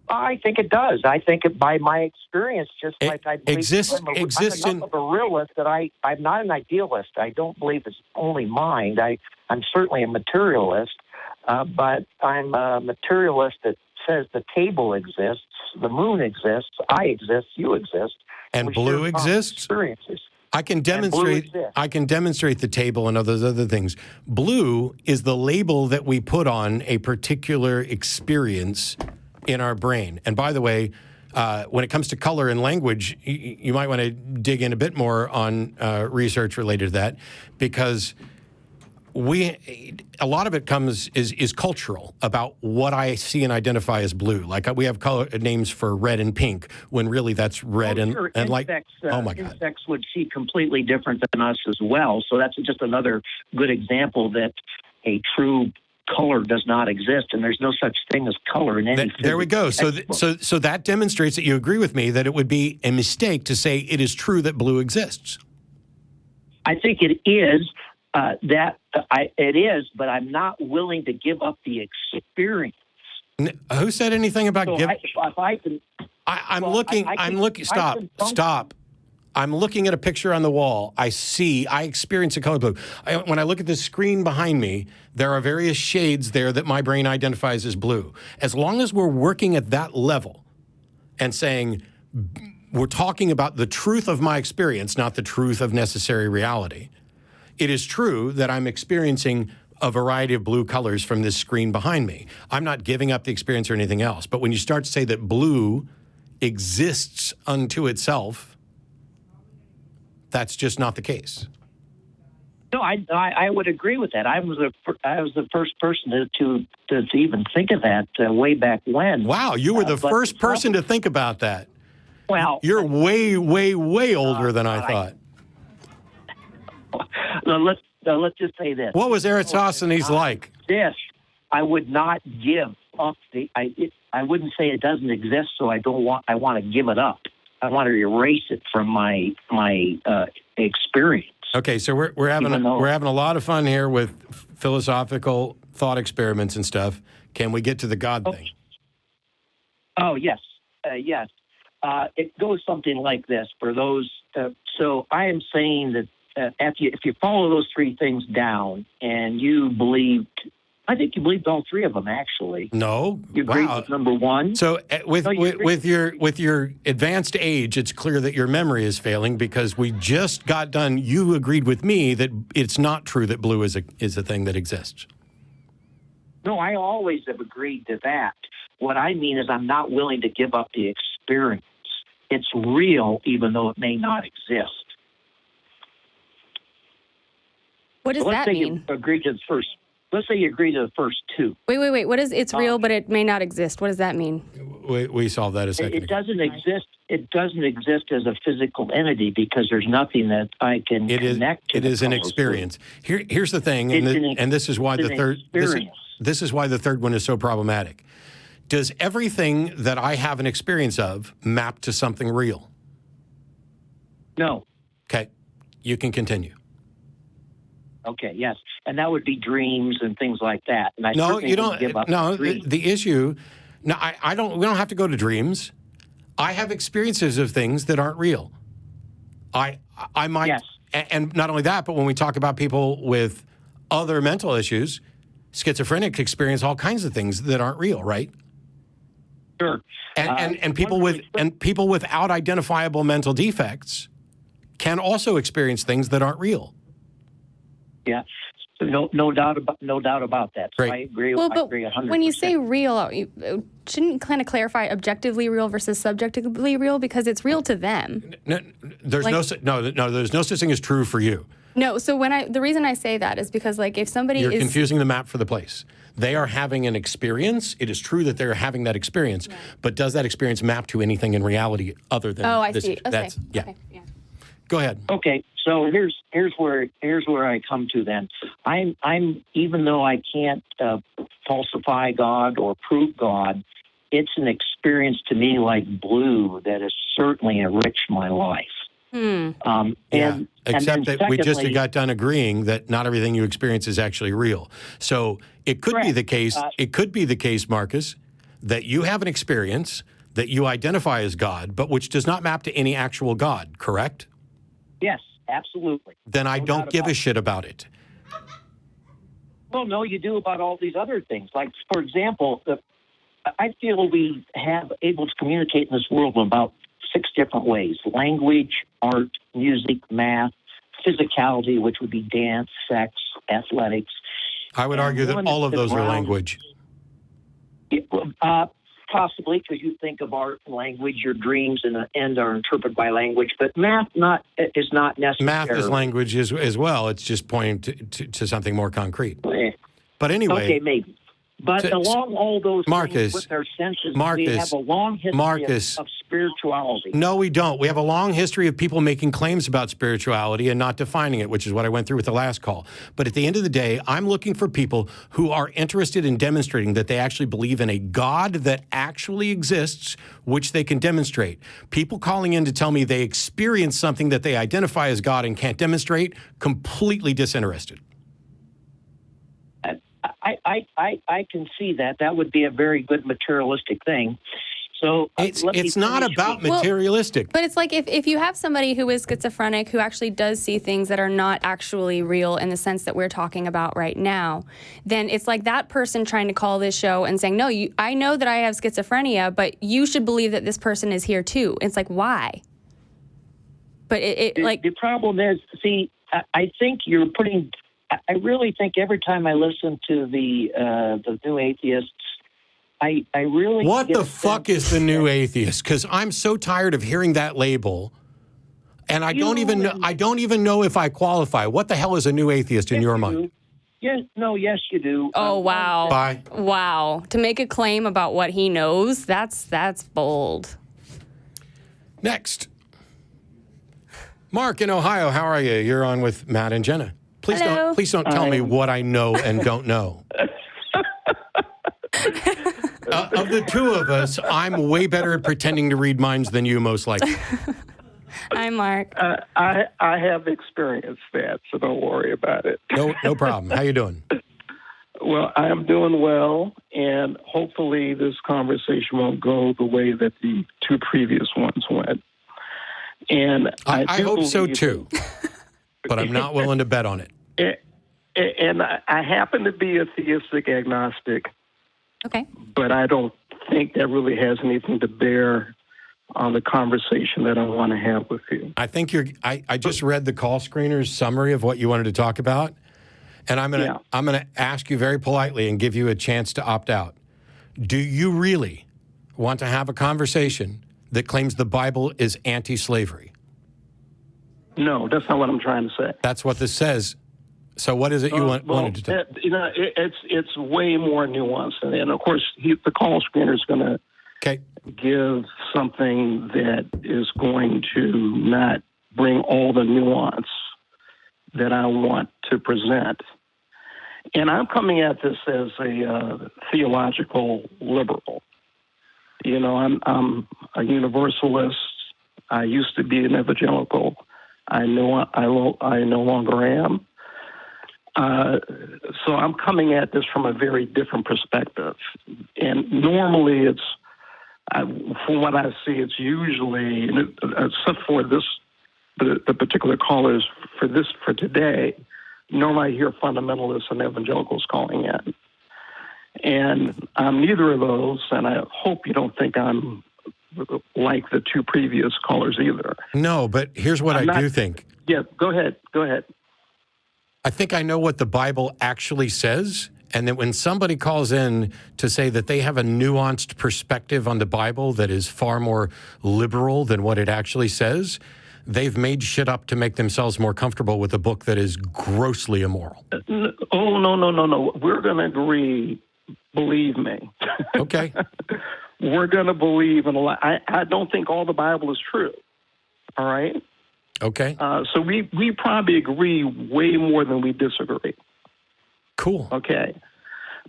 I think it does. I think by my experience, just like I believe exists I'm enough of a realist that I'm not an idealist. I don't believe it's only mind. I'm certainly a materialist, but I'm a materialist that says the table exists, the moon exists, I exist, you exist, and blue exists. Experiences. I can demonstrate the table and all those other things. Blue is the label that we put on a particular experience in our brain. And by the way, when it comes to color and language, you might want to dig in a bit more on research related to that, because a lot of it is cultural about what I see and identify as blue. Like we have color names for red and pink, when really that's red and like. Oh my God! Insects would see completely different than us as well. So that's just another good example that a true color does not exist, and there's no such thing as color in any. There we go. So that demonstrates that you agree with me that it would be a mistake to say it is true that blue exists. I think it is. It is, but I'm not willing to give up the experience. Who said anything about giving? Stop. I'm looking at a picture on the wall. I experience a color blue. When I look at the screen behind me, there are various shades there that my brain identifies as blue. As long as we're working at that level and saying we're talking about the truth of my experience, not the truth of necessary reality, it is true that I'm experiencing a variety of blue colors from this screen behind me. I'm not giving up the experience or anything else. But when you start to say that blue exists unto itself, that's just not the case. No, I would agree with that. I was the first person to even think of that way back when. Wow, you were the first person to think about that. Well, you're way, way, way older than I thought. Let's just say this. What was Eratosthenes like? This, I would not give up I wouldn't say it doesn't exist, so I want to give it up. I want to erase it from my experience. Okay, so we're having a lot of fun here with philosophical thought experiments and stuff. Can we get to the God thing? Oh yes, yes. It goes something like this for those. So I am saying that if you follow those three things down, and you believed. I think you believed all three of them, actually. No, you agreed with number one. So with your advanced age, it's clear that your memory is failing, because we just got done. You agreed with me that it's not true that blue is a thing that exists. No, I always have agreed to that. What I mean is I'm not willing to give up the experience. It's real, even though it may not exist. What does that mean? Let's say you agree to the first two. Wait. What is it's real, but it may not exist? What does that mean? We solved that a second ago. It doesn't exist. It doesn't exist as a physical entity, because there's nothing that I can connect to. It is an experience. Here's the thing, and this is why the third. This is why the third one is so problematic. Does everything that I have an experience of map to something real? No. Okay, you can continue. Okay, yes. And that would be dreams and things like that. And you don't. No, the issue. No, I don't. We don't have to go to dreams. I have experiences of things that aren't real. I might. Yes. And not only that, but when we talk about people with other mental issues, schizophrenics experience all kinds of things that aren't real, right? Sure. And people without identifiable mental defects can also experience things that aren't real. Yeah, no doubt about that. So I agree. Well, I agree 100%. When you say real, shouldn't you kind of clarify objectively real versus subjectively real, because it's real to them? There's no such thing as true for you. No. So the reason I say that is because, like, if somebody you're confusing the map for the place. They are having an experience. It is true that they're having that experience, but does that experience map to anything in reality other than? Oh, I this? see. That's yeah. Okay. Yeah. Go ahead. Okay, so here's where I come to then. I'm even though I can't falsify God or prove God, it's an experience to me like blue that has certainly enriched my life. Except that we just secondly, got done agreeing that not everything you experience is actually real. So it could be the case. It could be the case, Marcus, that you have an experience that you identify as God, but which does not map to any actual God. Correct? Yes, absolutely. Then I don't give a shit about it. Well, no, you do about all these other things. Like, for example, I feel we have able to communicate in this world in about 6 different ways: language, art, music, math, physicality, which would be dance, sex, athletics. I would argue that all of those are language. Possibly, because you think of art and language, your dreams and are interpreted by language, but math is not necessary. Math is language as well. It's just pointing to something more concrete. But anyway. Okay, maybe. But along all those Marcus, things with our senses, we have a long history of spirituality. No, we don't. We have a long history of people making claims about spirituality and not defining it, which is what I went through with the last call. But at the end of the day, I'm looking for people who are interested in demonstrating that they actually believe in a God that actually exists, which they can demonstrate. People calling in to tell me they experience something that they identify as God and can't demonstrate, completely disinterested. I can see that. That would be a very good materialistic thing. So it's not about materialistic. But it's like if you have somebody who is schizophrenic who actually does see things that are not actually real in the sense that we're talking about right now, then it's like that person trying to call this show and saying, no, I know that I have schizophrenia, but you should believe that this person is here too. It's like, why? But the problem is, see, I think you're putting. I really think every time I listen to the New Atheists, I really what the fuck is the New Atheist? Because I'm so tired of hearing that label, and I don't even know if I qualify. What the hell is a New Atheist in your mind? Yes, you do. Oh wow! Bye. Wow, to make a claim about what he knows, that's bold. Next, Mark in Ohio. How are you? You're on with Matt and Jenna. Please don't tell me what I know and don't know. Of the two of us, I'm way better at pretending to read minds than you, most likely. Hi, Mark. I have experienced that, so don't worry about it. No problem. How you doing? Well, I am doing well, and hopefully this conversation won't go the way that the 2 previous ones went. And I hope so too, but I'm not willing to bet on it. And I happen to be a theistic agnostic. Okay. But I don't think that really has anything to bear on the conversation that I want to have with you. I think I just read the call screener's summary of what you wanted to talk about, and I'm gonna ask you very politely and give you a chance to opt out. Do you really want to have a conversation that claims the Bible is anti-slavery? No, that's not what I'm trying to say. That's what this says. So what is it you wanted to tell? It's way more nuanced, and of course, the call screener is going to give something that is going to not bring all the nuance that I want to present. And I'm coming at this as a theological liberal. You know, I'm a universalist. I used to be an evangelical. I no longer am. So I'm coming at this from a very different perspective. And normally from what I see, it's usually, except for the particular callers for today, normally I hear fundamentalists and evangelicals calling in. And I'm neither of those, and I hope you don't think I'm like the 2 previous callers either. No, but here's what I do think. Yeah, go ahead. I think I know what the Bible actually says, and that when somebody calls in to say that they have a nuanced perspective on the Bible that is far more liberal than what it actually says, they've made shit up to make themselves more comfortable with a book that is grossly immoral. Oh, no. We're going to agree, believe me. Okay. We're going to believe in a lot. I don't think all the Bible is true, all right? Okay. So we probably agree way more than we disagree. Cool. Okay.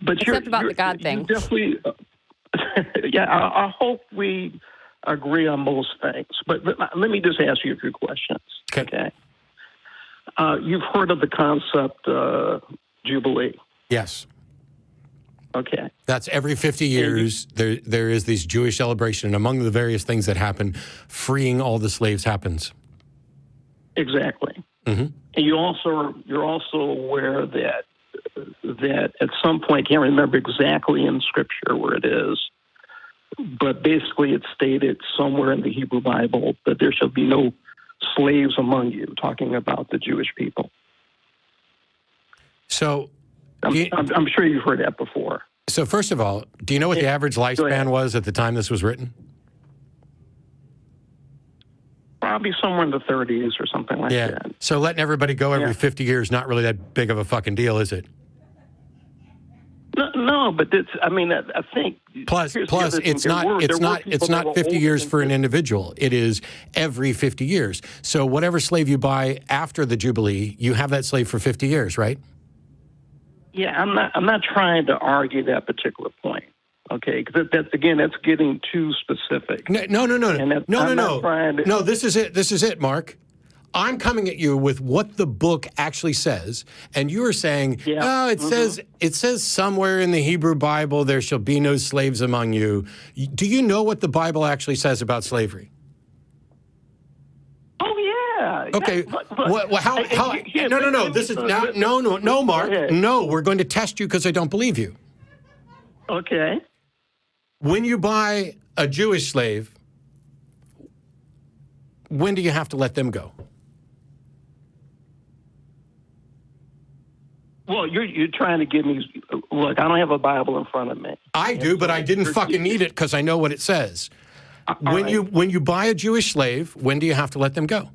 But Except about the God thing. Definitely, yeah, I hope we agree on most things. But let me just ask you a few questions. Okay. You've heard of the concept Jubilee. Yes. Okay. That's every 50 years, there is this Jewish celebration, and among the various things that happen, freeing all the slaves happens. Exactly. Mm-hmm. And you're also aware that at some point, I can't remember exactly in Scripture where it is, but basically it's stated somewhere in the Hebrew Bible that there shall be no slaves among you, talking about the Jewish people. So I'm sure you've heard that before. So first of all, do you know what the average lifespan was at the time this was written? Probably somewhere in the 30s or something like that. So letting everybody go every 50 years, not really that big of a fucking deal, is it? No, but it's, I mean, I think. Plus, it's not 50 years for an individual. It is every 50 years. So whatever slave you buy after the Jubilee, you have that slave for 50 years, right? Yeah, I'm not trying to argue that particular point. Okay, because that's getting too specific. No. No, this is it, Mark. I'm coming at you with what the book actually says, and you are saying, it says somewhere in the Hebrew Bible there shall be no slaves among you. Do you know what the Bible actually says about slavery? Oh yeah. Okay. No. This is now. No, Mark. No, we're going to test you because I don't believe you. Okay. When you buy a Jewish slave, when do you have to let them go? Well, you're trying to give me. Look, I don't have a Bible in front of me. I do, but I didn't fucking need it because I know what it says. When you buy a Jewish slave, when do you have to let them go?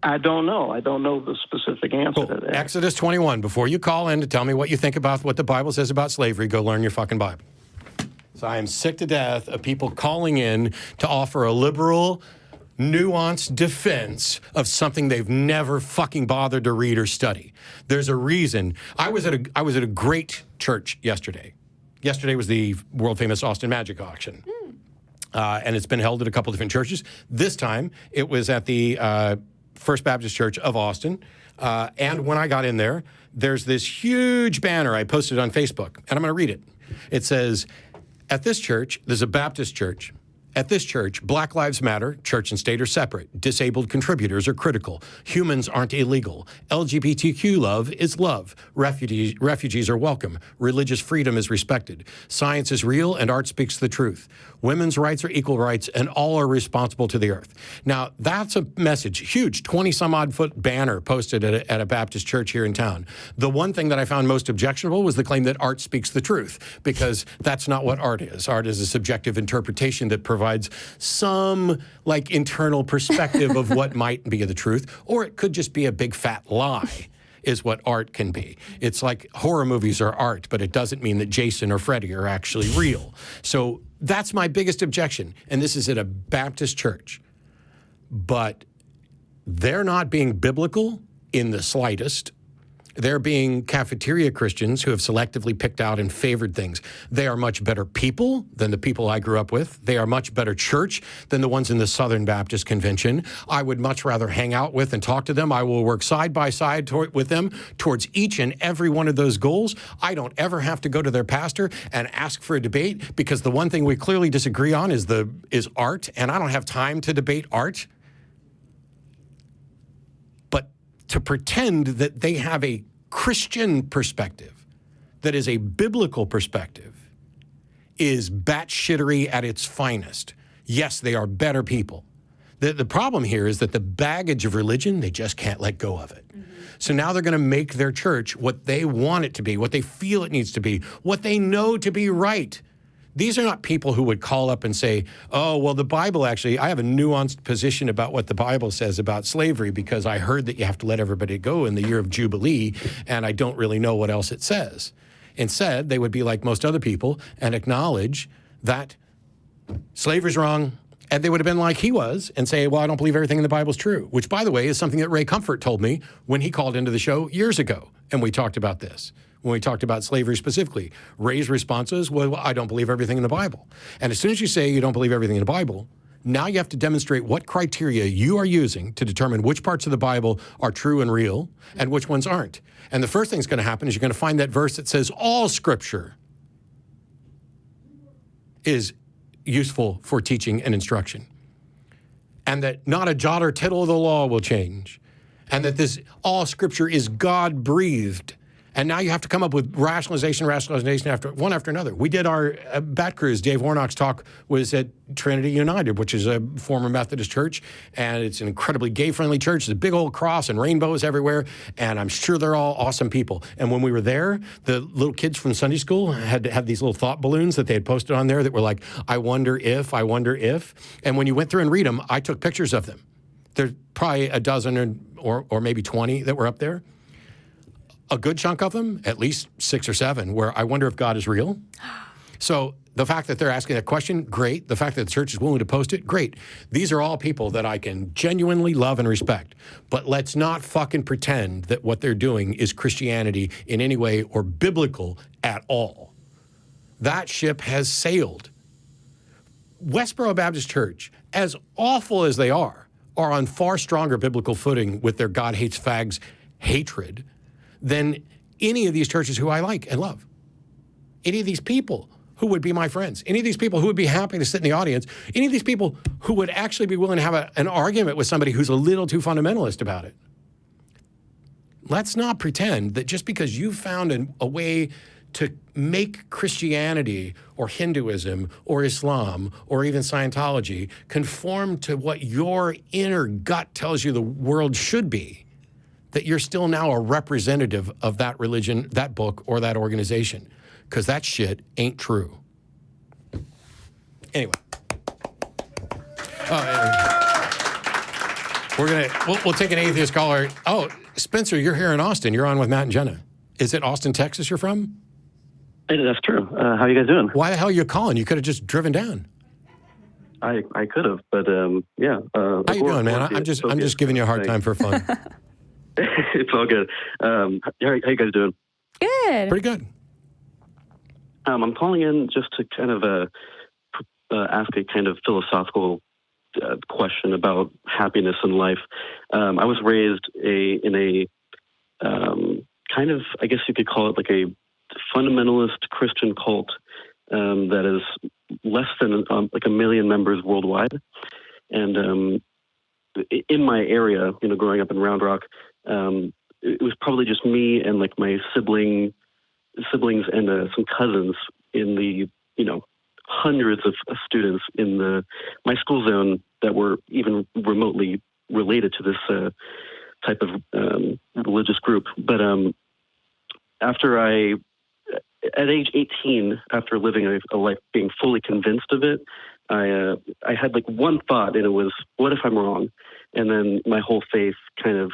I don't know. I don't know the specific answer to that. Exodus 21. Before you call in to tell me what you think about what the Bible says about slavery, go learn your fucking Bible. So I am sick to death of people calling in to offer a liberal, nuanced defense of something they've never fucking bothered to read or study. There's a reason. I was at a great church yesterday. Yesterday was the world famous Austin Magic Auction. And it's been held at a couple different churches. This time it was at the First Baptist Church of Austin. And when I got in there, there's this huge banner I posted on Facebook, and I'm going to read it. It says, at this church, there's a Baptist church. At this church, Black Lives Matter, church and state are separate. Disabled contributors are critical. Humans aren't illegal. LGBTQ love is love. Refugees are welcome. Religious freedom is respected. Science is real and art speaks the truth. Women's rights are equal rights and all are responsible to the earth. Now, that's a message, huge 20-some-odd foot banner posted at a Baptist church here in town. The one thing that I found most objectionable was the claim that art speaks the truth, because that's not what art is. Art is a subjective interpretation that provides some like internal perspective of what might be the truth, or it could just be a big fat lie, is what art can be. It's like horror movies are art, but it doesn't mean that Jason or Freddy are actually real. So that's my biggest objection. And this is at a Baptist church. But they're not being biblical in the slightest. They're being cafeteria Christians who have selectively picked out and favored things. They are much better people than the people I grew up with. They are much better church than the ones in the Southern Baptist Convention. I would much rather hang out with and talk to them. I will work side by side with them towards each and every one of those goals. I don't ever have to go to their pastor and ask for a debate, because the one thing we clearly disagree on is art, and I don't have time to debate art. To pretend that they have a Christian perspective that is a biblical perspective is batshittery at its finest. Yes, they are better people. The problem here is that the baggage of religion, they just can't let go of it. Mm-hmm. So now they're going to make their church what they want it to be, what they feel it needs to be, what they know to be right. These are not people who would call up and say, oh, well, the Bible actually, I have a nuanced position about what the Bible says about slavery because I heard that you have to let everybody go in the year of Jubilee, and I don't really know what else it says. Instead, they would be like most other people and acknowledge that slavery's wrong, And they would have been like he was and say, well, I don't believe everything in the Bible is true, which, by the way, is something that Ray Comfort told me when he called into the show years ago. And we talked about this, when we talked about slavery specifically. Ray's response was, well, I don't believe everything in the Bible. And as soon as you say you don't believe everything in the Bible, now you have to demonstrate what criteria you are using to determine which parts of the Bible are true and real and which ones aren't. And the first thing that's going to happen is you're going to find that verse that says all Scripture is useful for teaching and instruction, and that not a jot or tittle of the law will change, and that this all Scripture is God-breathed. And now you have to come up with rationalization after one after another. We did our Bat Cruise. Dave Warnock's talk was at Trinity United, which is a former Methodist church, and it's an incredibly gay-friendly church. There's a big old cross and rainbows everywhere, and I'm sure they're all awesome people. And when we were there, the little kids from Sunday school had these little thought balloons that they had posted on there that were like, I wonder if. And when you went through and read them, I took pictures of them. There's probably a dozen or maybe 20 that were up there. A good chunk of them, at least 6 or 7, where I wonder if God is real. So the fact that they're asking that question, great. The fact that the church is willing to post it, great. These are all people that I can genuinely love and respect. But let's not fucking pretend that what they're doing is Christianity in any way or biblical at all. That ship has sailed. Westboro Baptist Church, as awful as they are on far stronger biblical footing with their God hates fags hatred than any of these churches who I like and love. Any of these people who would be my friends, any of these people who would be happy to sit in the audience, any of these people who would actually be willing to have an argument with somebody who's a little too fundamentalist about it. Let's not pretend that just because you found a way to make Christianity or Hinduism or Islam or even Scientology conform to what your inner gut tells you the world should be, that you're still now a representative of that religion, that book, or that organization. Because that shit ain't true. Anyway. We'll take an atheist caller. Oh, Spencer, you're here in Austin. You're on with Matt and Jenna. Is it Austin, Texas you're from? Hey, that's true. How are you guys doing? Why the hell are you calling? You could have just driven down. I could have, but yeah. How you doing, man? I'm just giving you a hard time for fun. It's all good. How you guys doing? Good. Pretty good. I'm calling in just to kind of ask a kind of philosophical question about happiness in life. I was raised in a kind of, I guess you could call it like a fundamentalist Christian cult that is less than like 1 million members worldwide. And in my area, growing up in Round Rock, it was probably just me and like my siblings and some cousins in the, hundreds of students in my school zone that were even remotely related to this type of religious group. But at age 18, after living a life being fully convinced of it, I had like one thought, and it was, what if I'm wrong? And then my whole faith kind of,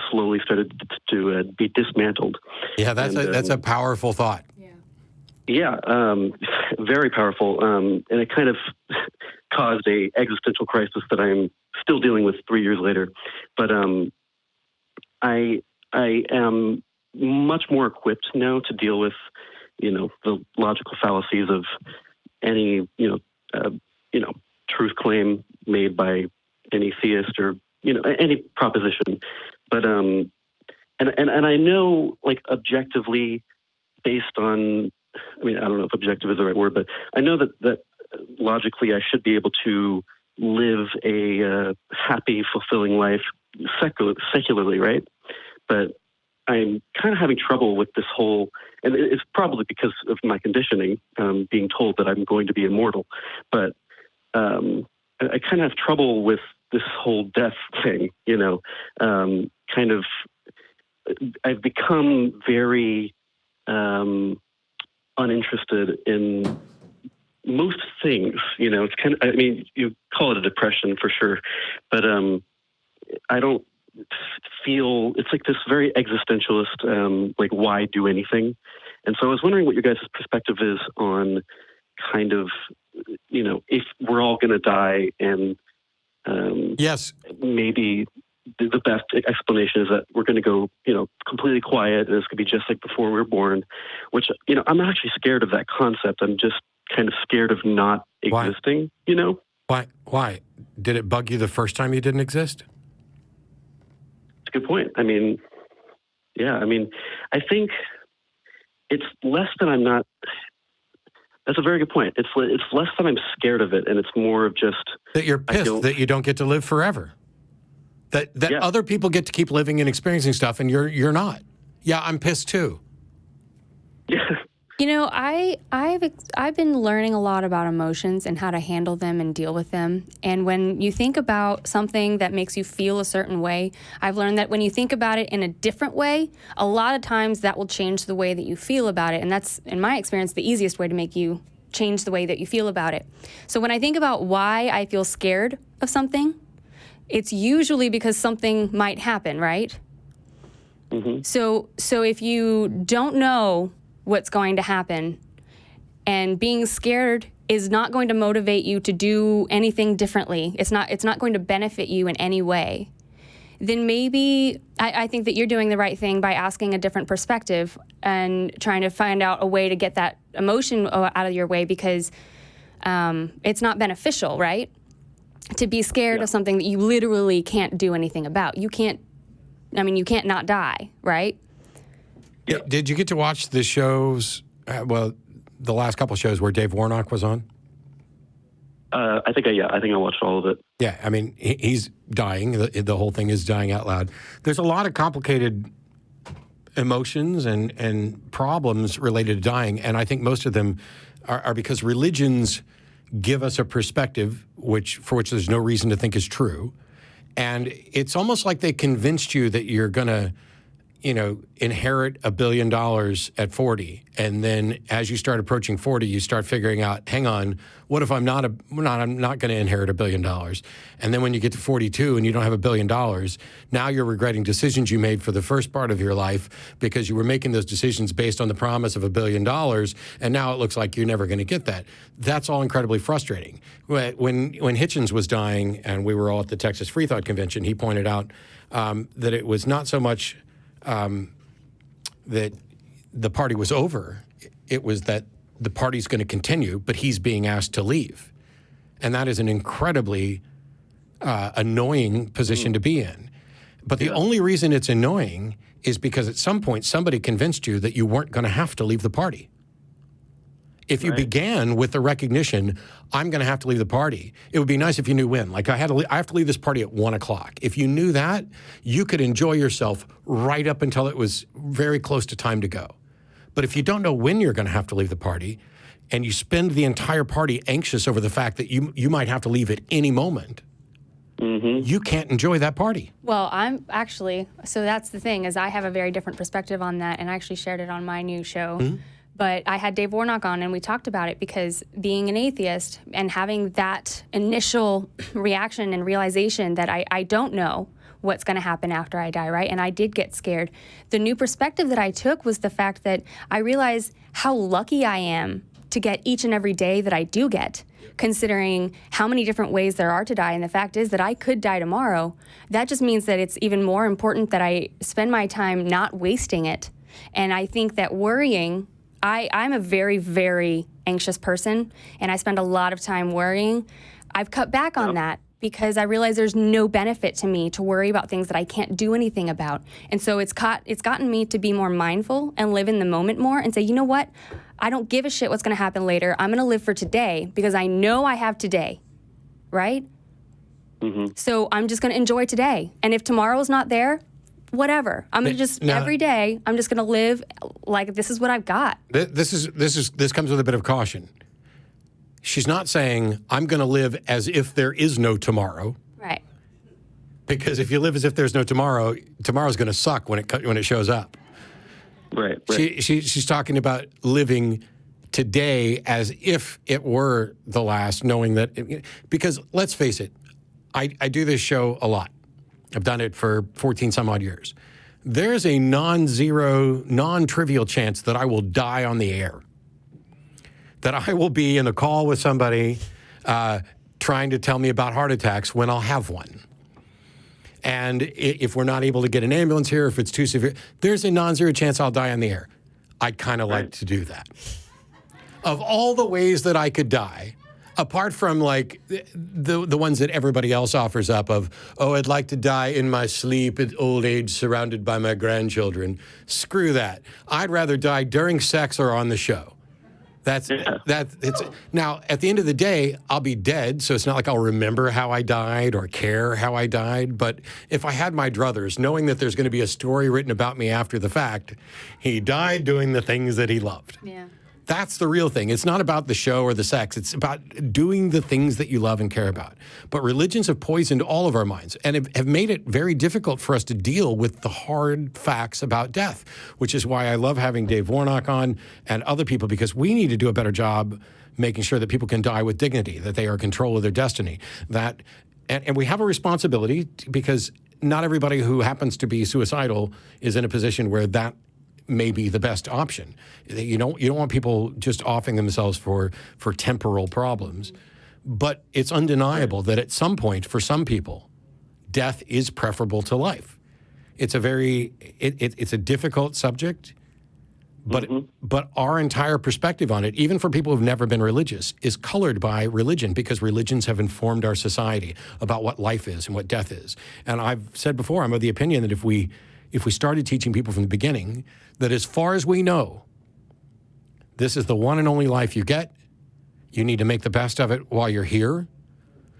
slowly started to be dismantled. Yeah, that's a powerful thought. Yeah, very powerful. And it kind of caused a existential crisis that I'm still dealing with 3 years later. But I am much more equipped now to deal with, the logical fallacies of any, truth claim made by any theist or, any proposition. But, and I know, like, objectively, based on, I don't know if objective is the right word, but I know that logically I should be able to live a happy, fulfilling life secularly, right? But I'm kind of having trouble with this whole, and it's probably because of my conditioning, being told that I'm going to be immortal. But I kind of have trouble with this whole death thing, kind of, I've become very uninterested in most things, it's kind of, you call it a depression for sure, but I don't feel, it's like this very existentialist, like, why do anything? And so I was wondering what your guys' perspective is on kind of if we're all going to die, and yes, maybe the best explanation is that we're going to go, completely quiet, and it's going to be just like before we were born, which, I'm not actually scared of that concept. I'm just kind of scared of not existing, Why? Did it bug you the first time you didn't exist? It's a good point. I think it's less than I'm not. That's a very good point. It's less than I'm scared of it, and it's more of just that you're pissed that you don't get to live forever. That other people get to keep living and experiencing stuff, and you're not. Yeah, I'm pissed too. Yeah. I've been learning a lot about emotions and how to handle them and deal with them. And when you think about something that makes you feel a certain way, I've learned that when you think about it in a different way, a lot of times that will change the way that you feel about it. And that's, in my experience, the easiest way to make you change the way that you feel about it. So when I think about why I feel scared of something, it's usually because something might happen, right? Mm-hmm. So if you don't know what's going to happen, and being scared is not going to motivate you to do anything differently, it's not going to benefit you in any way, then maybe I think that you're doing the right thing by asking a different perspective and trying to find out a way to get that emotion out of your way, because it's not beneficial, right? To be scared of something that you literally can't do anything about. You can't not die, right? Yeah. Did you get to watch the shows, the last couple shows where Dave Warnock was on? I think I watched all of it. Yeah, I mean, he's dying. The whole thing is dying out loud. There's a lot of complicated emotions and problems related to dying, and I think most of them are because religions give us a perspective for which there's no reason to think is true, and it's almost like they convinced you that you're going to inherit $1 billion at 40. And then as you start approaching 40, you start figuring out, hang on, what if I'm not going to inherit $1 billion? And then when you get to 42 and you don't have $1 billion, now you're regretting decisions you made for the first part of your life because you were making those decisions based on the promise of $1 billion. And now it looks like you're never going to get that. That's all incredibly frustrating. When Hitchens was dying and we were all at the Texas Free Thought Convention, he pointed out that it was not so much that the party was over. It was that the party's going to continue, but he's being asked to leave. And that is an incredibly annoying position to be in. But the only reason it's annoying is because at some point somebody convinced you that you weren't going to have to leave the party. If you began with the recognition, I'm going to have to leave the party, it would be nice if you knew when. Like, I have to leave this party at 1 o'clock. If you knew that, you could enjoy yourself right up until it was very close to time to go. But if you don't know when you're going to have to leave the party, and you spend the entire party anxious over the fact that you might have to leave at any moment, you can't enjoy that party. Well, so that's the thing, is I have a very different perspective on that, and I actually shared it on my new show. Mm-hmm. But I had Dave Warnock on, and we talked about it, because being an atheist and having that initial reaction and realization that I don't know what's going to happen after I die, right? And I did get scared. The new perspective that I took was the fact that I realized how lucky I am to get each and every day that I do get, considering how many different ways there are to die. And the fact is that I could die tomorrow. That just means that it's even more important that I spend my time not wasting it. And I think that worrying, I'm a very, very anxious person, and I spend a lot of time worrying. I've cut back on that because I realize there's no benefit to me to worry about things that I can't do anything about. And so it's gotten me to be more mindful and live in the moment more and say, you know what? I don't give a shit what's going to happen later. I'm going to live for today because I know I have today, right? Mm-hmm. So I'm just going to enjoy today. And if tomorrow's not there, whatever. I'm going to just, every day, I'm just going to live like this is what I've got. This comes with a bit of caution. She's not saying, I'm going to live as if there is no tomorrow. Right. Because if you live as if there's no tomorrow, tomorrow's going to suck when it shows up. Right. She's talking about living today as if it were the last, knowing that, because let's face it, I do this show a lot. I've done it for 14 some odd years. There's a non-zero, non-trivial chance that I will die on the air. that I will be in a call with somebody trying to tell me about heart attacks when I'll have one. And if we're not able to get an ambulance here, if it's too severe, there's a non-zero chance I'll die on the air. I'd kind of like to do that. Of all the ways that I could die, apart from like the ones that everybody else offers up of, oh, I'd like to die in my sleep at old age surrounded by my grandchildren. Screw that. I'd rather die during sex or on the show. Now, at the end of the day, I'll be dead, so it's not like I'll remember how I died or care how I died. But if I had my druthers, knowing that there's going to be a story written about me after the fact, he died doing the things that he loved. Yeah. That's the real thing. It's not about the show or the sex. It's about doing the things that you love and care about. But religions have poisoned all of our minds and have made it very difficult for us to deal with the hard facts about death, which is why I love having Dave Warnock on and other people, because we need to do a better job making sure that people can die with dignity, that they are in control of their destiny. And we have a responsibility, because not everybody who happens to be suicidal is in a position where that may be the best option. You don't want people just offing themselves for temporal problems. But it's undeniable that at some point, for some people, death is preferable to life. It's a difficult subject, but our entire perspective on it, even for people who've never been religious, is colored by religion, because religions have informed our society about what life is and what death is. And I've said before, I'm of the opinion that if we started teaching people from the beginning that as far as we know, this is the one and only life you get, you need to make the best of it while you're here.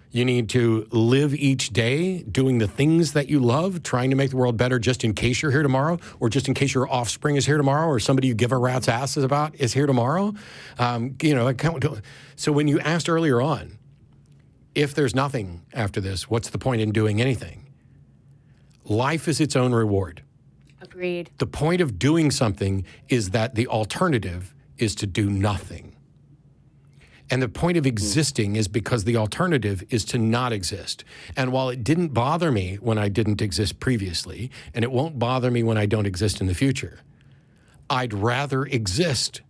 You need to live each day doing the things that you love, trying to make the world better just in case you're here tomorrow, or just in case your offspring is here tomorrow, or somebody you give a rat's ass about is here tomorrow. So when you asked earlier on, if there's nothing after this, what's the point in doing anything? Life is its own reward. Agreed. The point of doing something is that the alternative is to do nothing. And the point of existing is because the alternative is to not exist. And while it didn't bother me when I didn't exist previously, and it won't bother me when I don't exist in the future, I'd rather exist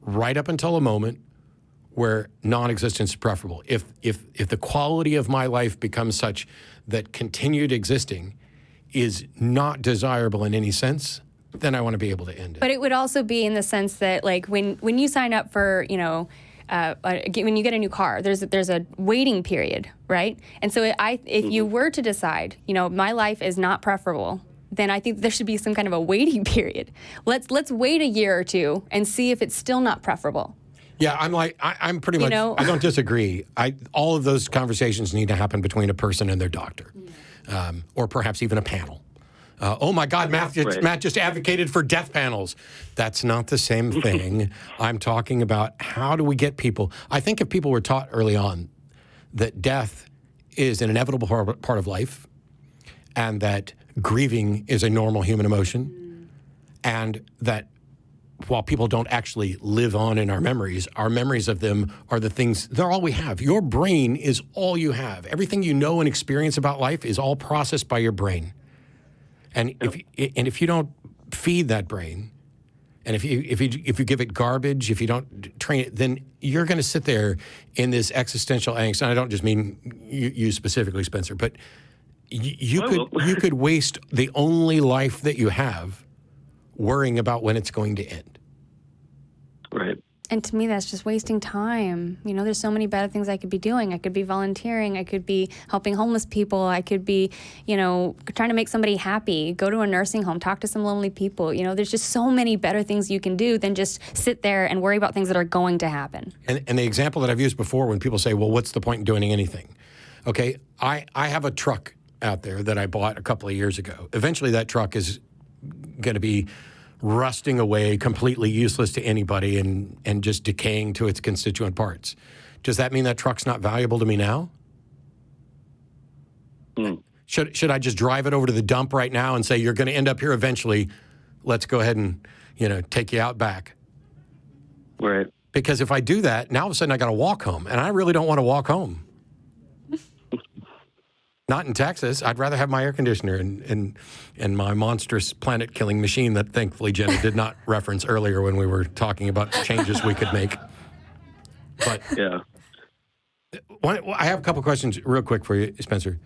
right up until a moment where non-existence is preferable. If the quality of my life becomes such that continued existing is not desirable in any sense, then I want to be able to end it. But it would also be in the sense that, like, when you sign up for, when you get a new car, there's a waiting period, right? And so if you were to decide, my life is not preferable, then I think there should be some kind of a waiting period. Let's wait a year or two and see if it's still not preferable. Yeah, I'm pretty much, I don't disagree. All of those conversations need to happen between a person and their doctor, or perhaps even a panel. Oh my God, Matt just advocated for death panels. That's not the same thing. I'm talking about how do we get people. I think if people were taught early on that death is an inevitable part of life, and that grieving is a normal human emotion, and that while people don't actually live on in our memories of them are the things, they're all we have. Your brain is all you have. Everything you know and experience about life is all processed by your brain. And if you don't feed that brain, and if you give it garbage, if you don't train it, then you're going to sit there in this existential angst. And I don't just mean you specifically, Spencer, but you could waste the only life that you have worrying about when it's going to end. Right. And to me, that's just wasting time. There's so many better things I could be doing. I could be volunteering. I could be helping homeless people. I could be, trying to make somebody happy, go to a nursing home, talk to some lonely people. There's just so many better things you can do than just sit there and worry about things that are going to happen. And the example that I've used before when people say, well, what's the point in doing anything? Okay, I have a truck out there that I bought a couple of years ago. Eventually that truck is going to be rusting away, completely useless to anybody, and just decaying to its constituent parts. Does that mean that truck's not valuable to me now? Should I just drive it over to the dump right now and say, you're going to end up here eventually, let's go ahead and take you out back? Right. Because if I do that, now all of a sudden I got to walk home, and I really don't want to walk home. Not in Texas. I'd rather have my air conditioner and my monstrous planet-killing machine that thankfully Jenna did not reference earlier when we were talking about changes we could make. But Yeah. I have a couple questions real quick for you, Spencer.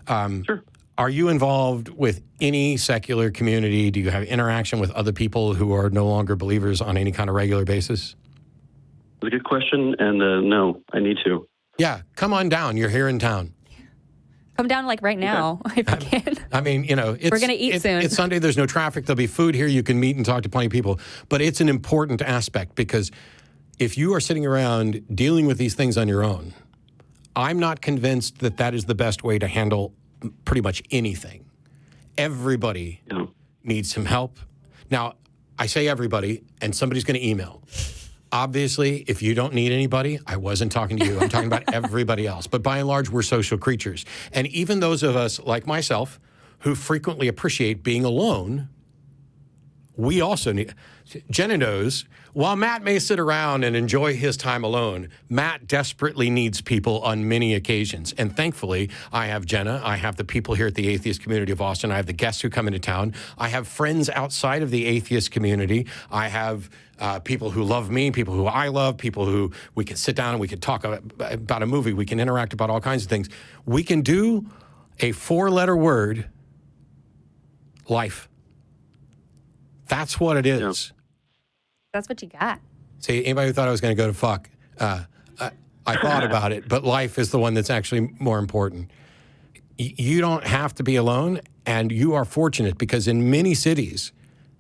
Sure. Are you involved with any secular community? Do you have interaction with other people who are no longer believers on any kind of regular basis? It's a good question, and no, I need to. Yeah, come on down. You're here in town. Come down like right now, if you can. I mean, you know, We're going to eat soon. It's Sunday. There's no traffic. There'll be food here. You can meet and talk to plenty of people. But it's an important aspect because if you are sitting around dealing with these things on your own, I'm not convinced that that is the best way to handle pretty much anything. Everybody needs some help. Now, I say everybody, and somebody's going to email. Obviously, if you don't need anybody, I wasn't talking to you. I'm talking about everybody else. But by and large, we're social creatures. And even those of us, like myself, who frequently appreciate being alone, we also need... Jenna knows, while Matt may sit around and enjoy his time alone, Matt desperately needs people on many occasions. And thankfully, I have Jenna. I have the people here at the Atheist Community of Austin. I have the guests who come into town. I have friends outside of the atheist community. I have people who love me, people who I love, people who we can sit down and we can talk about a movie. We can interact about all kinds of things. We can do a 4-letter word, life. That's what it is. Yeah. That's what you got. See, anybody who thought I was going to go to fuck, I thought about it, but life is the one that's actually more important. You don't have to be alone, and you are fortunate because in many cities,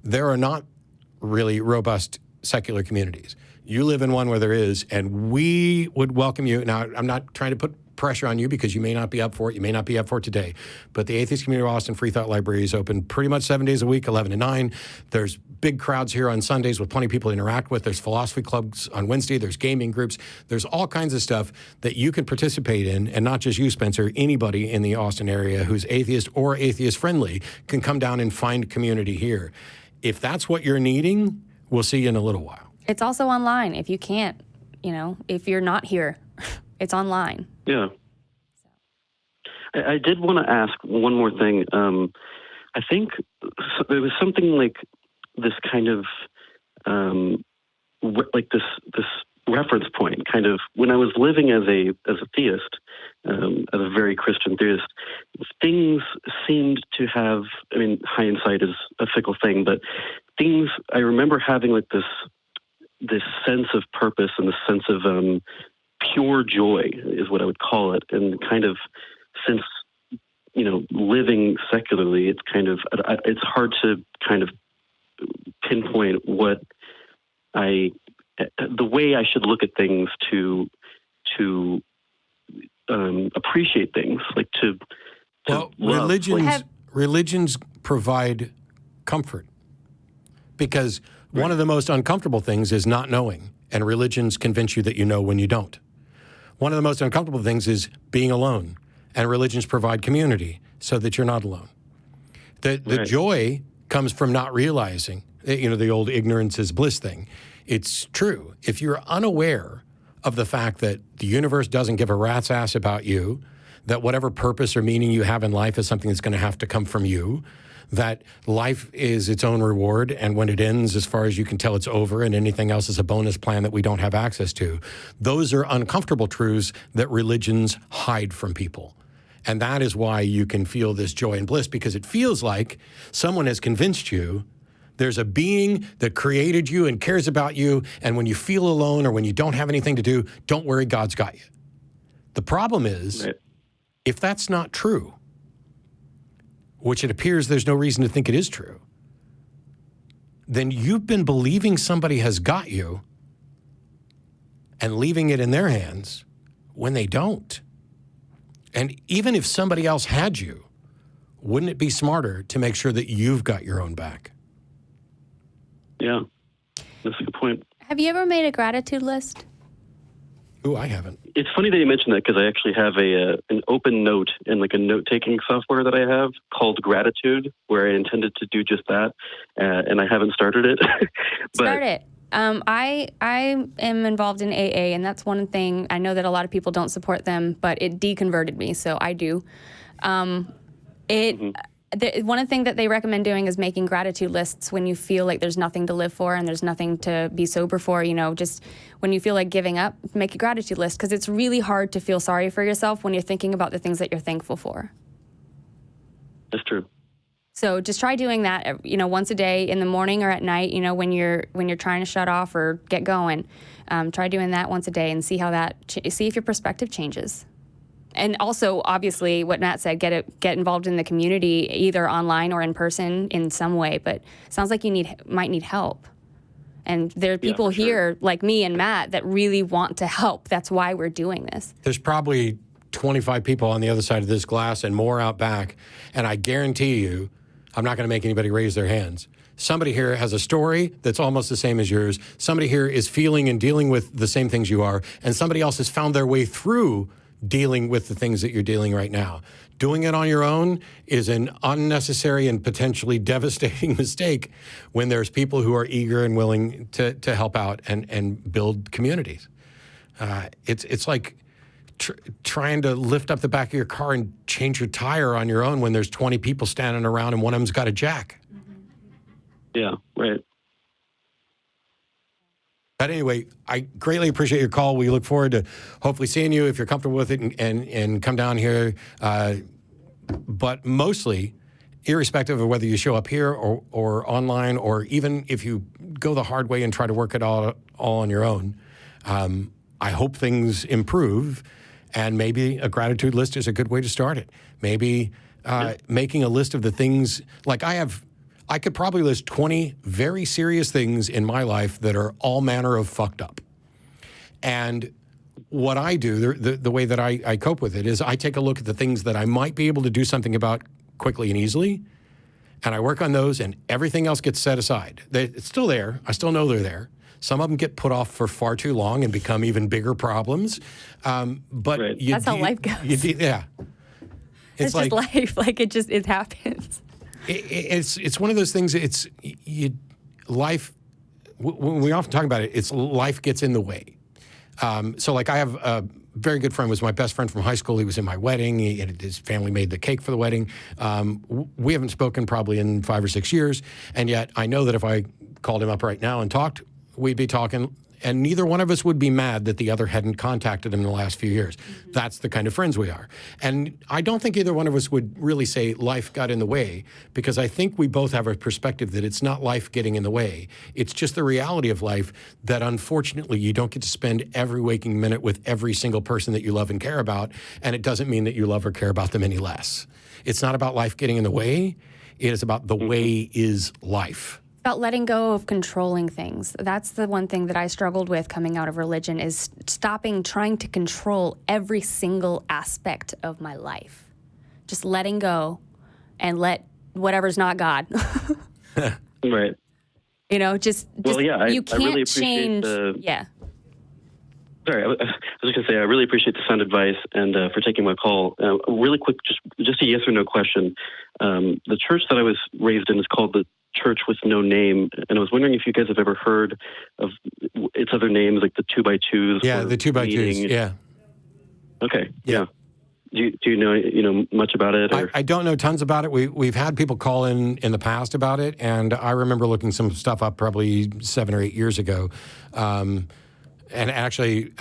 there are not really robust secular communities. You live in one where there is, and we would welcome you. Now, I'm not trying to put pressure on you because you may not be up for it. You may not be up for it today. But the Atheist Community of Austin Free Thought Library is open pretty much 7 days a week, 11 to 9. There's big crowds here on Sundays with plenty of people to interact with. There's philosophy clubs on Wednesday. There's gaming groups. There's all kinds of stuff that you can participate in, and not just you, Spencer. Anybody in the Austin area who's atheist or atheist friendly can come down and find community here. If that's what you're needing, we'll see you in a little while. It's also online. If you can't, if you're not here, it's online. Yeah. I did want to ask one more thing. I think there was something like this kind of, like this reference point, kind of when I was living as a theist, as a very Christian theist, things seemed to have, I mean, hindsight is a fickle thing, but things, I remember having like this sense of purpose and this sense of pure joy is what I would call it. And kind of since, living secularly, it's kind of, it's hard to kind of pinpoint what the way I should look at things to appreciate things, like to well, love. Religions provide comfort because one of the most uncomfortable things is not knowing, and religions convince you that you know when you don't. One of the most uncomfortable things is being alone, and religions provide community so that you're not alone. The joy comes from not realizing, the old ignorance is bliss thing. It's true. If you're unaware of the fact that the universe doesn't give a rat's ass about you, that whatever purpose or meaning you have in life is something that's going to have to come from you, that life is its own reward, and when it ends, as far as you can tell, it's over, and anything else is a bonus plan that we don't have access to. Those are uncomfortable truths that religions hide from people. And that is why you can feel this joy and bliss, because it feels like someone has convinced you there's a being that created you and cares about you, and when you feel alone or when you don't have anything to do, don't worry, God's got you. The problem is, if that's not true, which it appears there's no reason to think it is true, then you've been believing somebody has got you and leaving it in their hands when they don't. And even if somebody else had you, wouldn't it be smarter to make sure that you've got your own back? Yeah, that's a good point. Have you ever made a gratitude list? Ooh, I haven't. It's funny that you mentioned that because I actually have an open note and like a note-taking software that I have called Gratitude, where I intended to do just that, and I haven't started it. Start it. I am involved in AA, and that's one thing. I know that a lot of people don't support them, but it deconverted me, so I do. One thing that they recommend doing is making gratitude lists when you feel like there's nothing to live for and there's nothing to be sober for. Just when you feel like giving up, make a gratitude list, because it's really hard to feel sorry for yourself when you're thinking about the things that you're thankful for. That's true. So just try doing that, once a day, in the morning or at night, when you're trying to shut off or get going. Try doing that once a day and see how see if your perspective changes. And also, obviously, what Matt said, get involved in the community, either online or in person in some way. But it sounds like you might need help. And there are people here like me and Matt that really want to help. That's why we're doing this. There's probably 25 people on the other side of this glass and more out back. And I guarantee you, I'm not going to make anybody raise their hands. Somebody here has a story that's almost the same as yours. Somebody here is feeling and dealing with the same things you are. And somebody else has found their way through dealing with the things that you're dealing right now. Doing it on your own is an unnecessary and potentially devastating mistake when there's people who are eager and willing to help out and build communities. It's like trying to lift up the back of your car and change your tire on your own when there's 20 people standing around and one of them's got a jack. Yeah, right. But anyway, I greatly appreciate your call. We look forward to hopefully seeing you if you're comfortable with it and come down here. But mostly, irrespective of whether you show up here or online, or even if you go the hard way and try to work it all on your own, I hope things improve. And maybe a gratitude list is a good way to start it. Maybe making a list of the things, like I could probably list 20 very serious things in my life that are all manner of fucked up. And what I do, the way that I cope with it, is I take a look at the things that I might be able to do something about quickly and easily, and I work on those, and everything else gets set aside. It's still there. I still know they're there. Some of them get put off for far too long and become even bigger problems. But right. That's how life goes. Yeah. It's like, just life. Like it happens. It's one of those things. Life. When we often talk about it, it's life gets in the way. So like I have a very good friend, was my best friend from high school. He was in my wedding. His family made the cake for the wedding. We haven't spoken probably in 5 or 6 years, and yet I know that if I called him up right now and talked, we'd be talking. And neither one of us would be mad that the other hadn't contacted him in the last few years. Mm-hmm. That's the kind of friends we are. And I don't think either one of us would really say life got in the way, because I think we both have a perspective that it's not life getting in the way. It's just the reality of life that unfortunately you don't get to spend every waking minute with every single person that you love and care about. And it doesn't mean that you love or care about them any less. It's not about life getting in the way. It is about the way is life. About letting go of controlling things. That's the one thing that I struggled with coming out of religion, is stopping trying to control every single aspect of my life. Just letting go and let whatever's not God. Right. Just well, yeah, you can't I really change. Yeah. Sorry, I was just going to say I really appreciate the sound advice and for taking my call. Really quick, just a yes or no question. The church that I was raised in is called the Church with No Name, and I was wondering if you guys have ever heard of its other names, like the 2x2s. Yeah, the 2x2s. Yeah. Okay. Yeah. Do you know much about it? Or? I don't know tons about it. We've had people call in the past about it, and I remember looking some stuff up probably 7 or 8 years ago. And actually,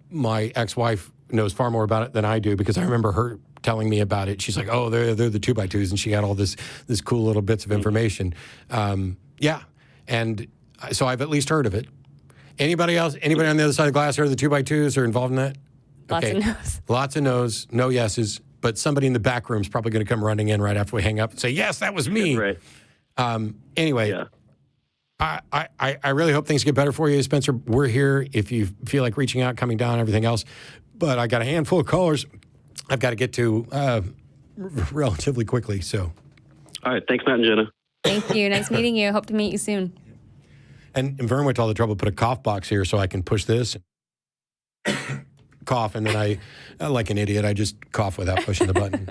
my ex-wife knows far more about it than I do, because I remember her telling me about it. She's like, "Oh, they're the 2x2s," and she had all this cool little bits of information. Yeah, and so I've at least heard of it. Anybody else? Anybody on the other side of the glass heard of the 2x2s or involved in that? Lots of no's. Lots of no's, no yeses. But somebody in the back room is probably going to come running in right after we hang up and say, "Yes, that was me." Right. Anyway. Yeah. I really hope things get better for you, Spencer. We're here if you feel like reaching out, coming down, everything else. But I got a handful of callers I've got to get to relatively quickly. So, all right. Thanks, Matt and Jenna. Thank you. Nice meeting you. Hope to meet you soon. And Vern went to all the trouble to put a cough box here so I can push this, cough, and then I, like an idiot, I just cough without pushing the button.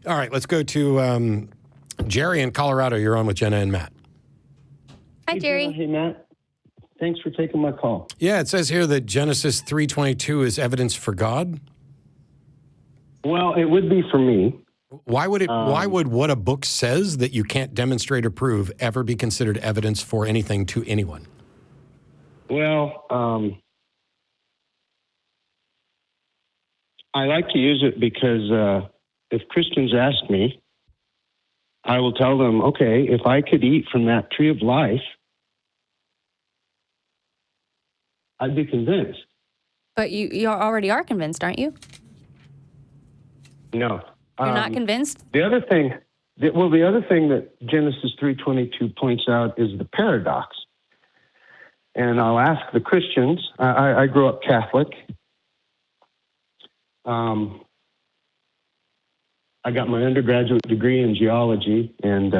All right, let's go to Jerry in Colorado. You're on with Jenna and Matt. Hi, Jerry. Hey, Matt. Thanks for taking my call. Yeah, it says here that Genesis 3:22 is evidence for God. Well, it would be for me. Why would what a book says that you can't demonstrate or prove ever be considered evidence for anything to anyone? Well, I like to use it because if Christians ask me, I will tell them, okay, if I could eat from that tree of life, I'd be convinced. But you already are convinced, aren't you? No. You're not convinced? The other thing that Genesis 3:22 points out is the paradox. And I'll ask the Christians. I grew up Catholic. I got my undergraduate degree in geology, and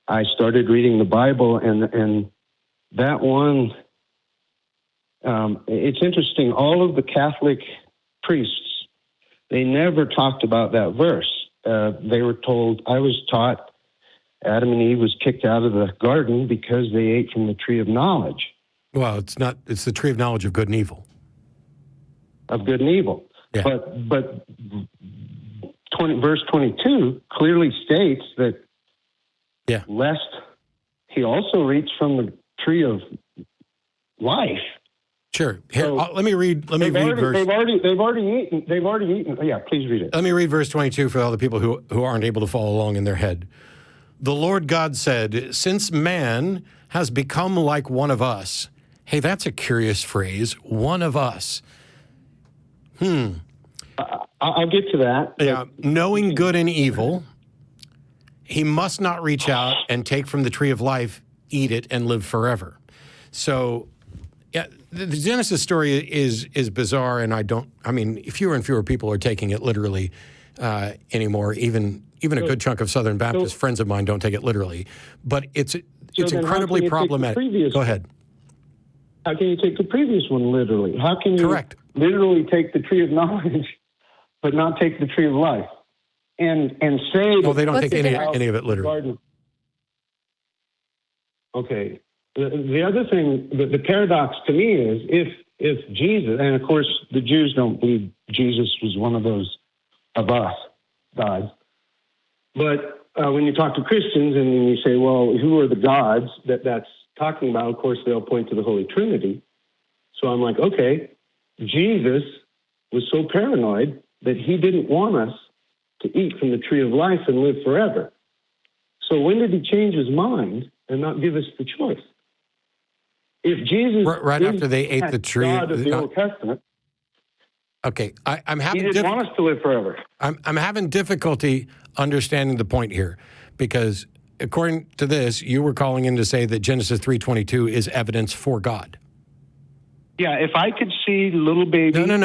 I started reading the Bible, and that one, it's interesting, all of the Catholic priests, they never talked about that verse. They were told, I was taught Adam and Eve was kicked out of the garden because they ate from the tree of knowledge. Well, it's not. It's the tree of knowledge of good and evil. Of good and evil. Yeah. But verse 22 clearly states that lest he also eats from the tree of life. Sure. Here, So let me read. They've already eaten. Yeah, please read it. Let me read verse 22 for all the people who aren't able to follow along in their head. The Lord God said, "Since man has become like one of us." Hey, that's a curious phrase. One of us. I'll get to that. Yeah. Knowing good and evil, he must not reach out and take from the tree of life, eat it, and live forever. So, yeah, the Genesis story is bizarre, and fewer and fewer people are taking it literally anymore. Even a good chunk of Southern Baptist friends of mine don't take it literally. But it's incredibly problematic. Go ahead. How can you take the previous one literally? How can you literally take the tree of knowledge, but not take the tree of life? And say... Well, they don't take any of it literally. Garden. Okay. The other thing, the paradox to me is if Jesus, and of course the Jews don't believe Jesus was one of those of us gods, but when you talk to Christians and you say, well, who are the gods that's talking about? Of course, they'll point to the Holy Trinity. So I'm like, okay, Jesus was so paranoid that he didn't want us to eat from the tree of life and live forever. So when did he change his mind and not give us the choice? If Jesus right after they ate the tree, God of the Old Testament, okay, I'm having. He didn't want us to live forever. I'm having difficulty understanding the point here, because according to this, you were calling in to say that Genesis 3:22 is evidence for God. Yeah, if I could see little baby. No.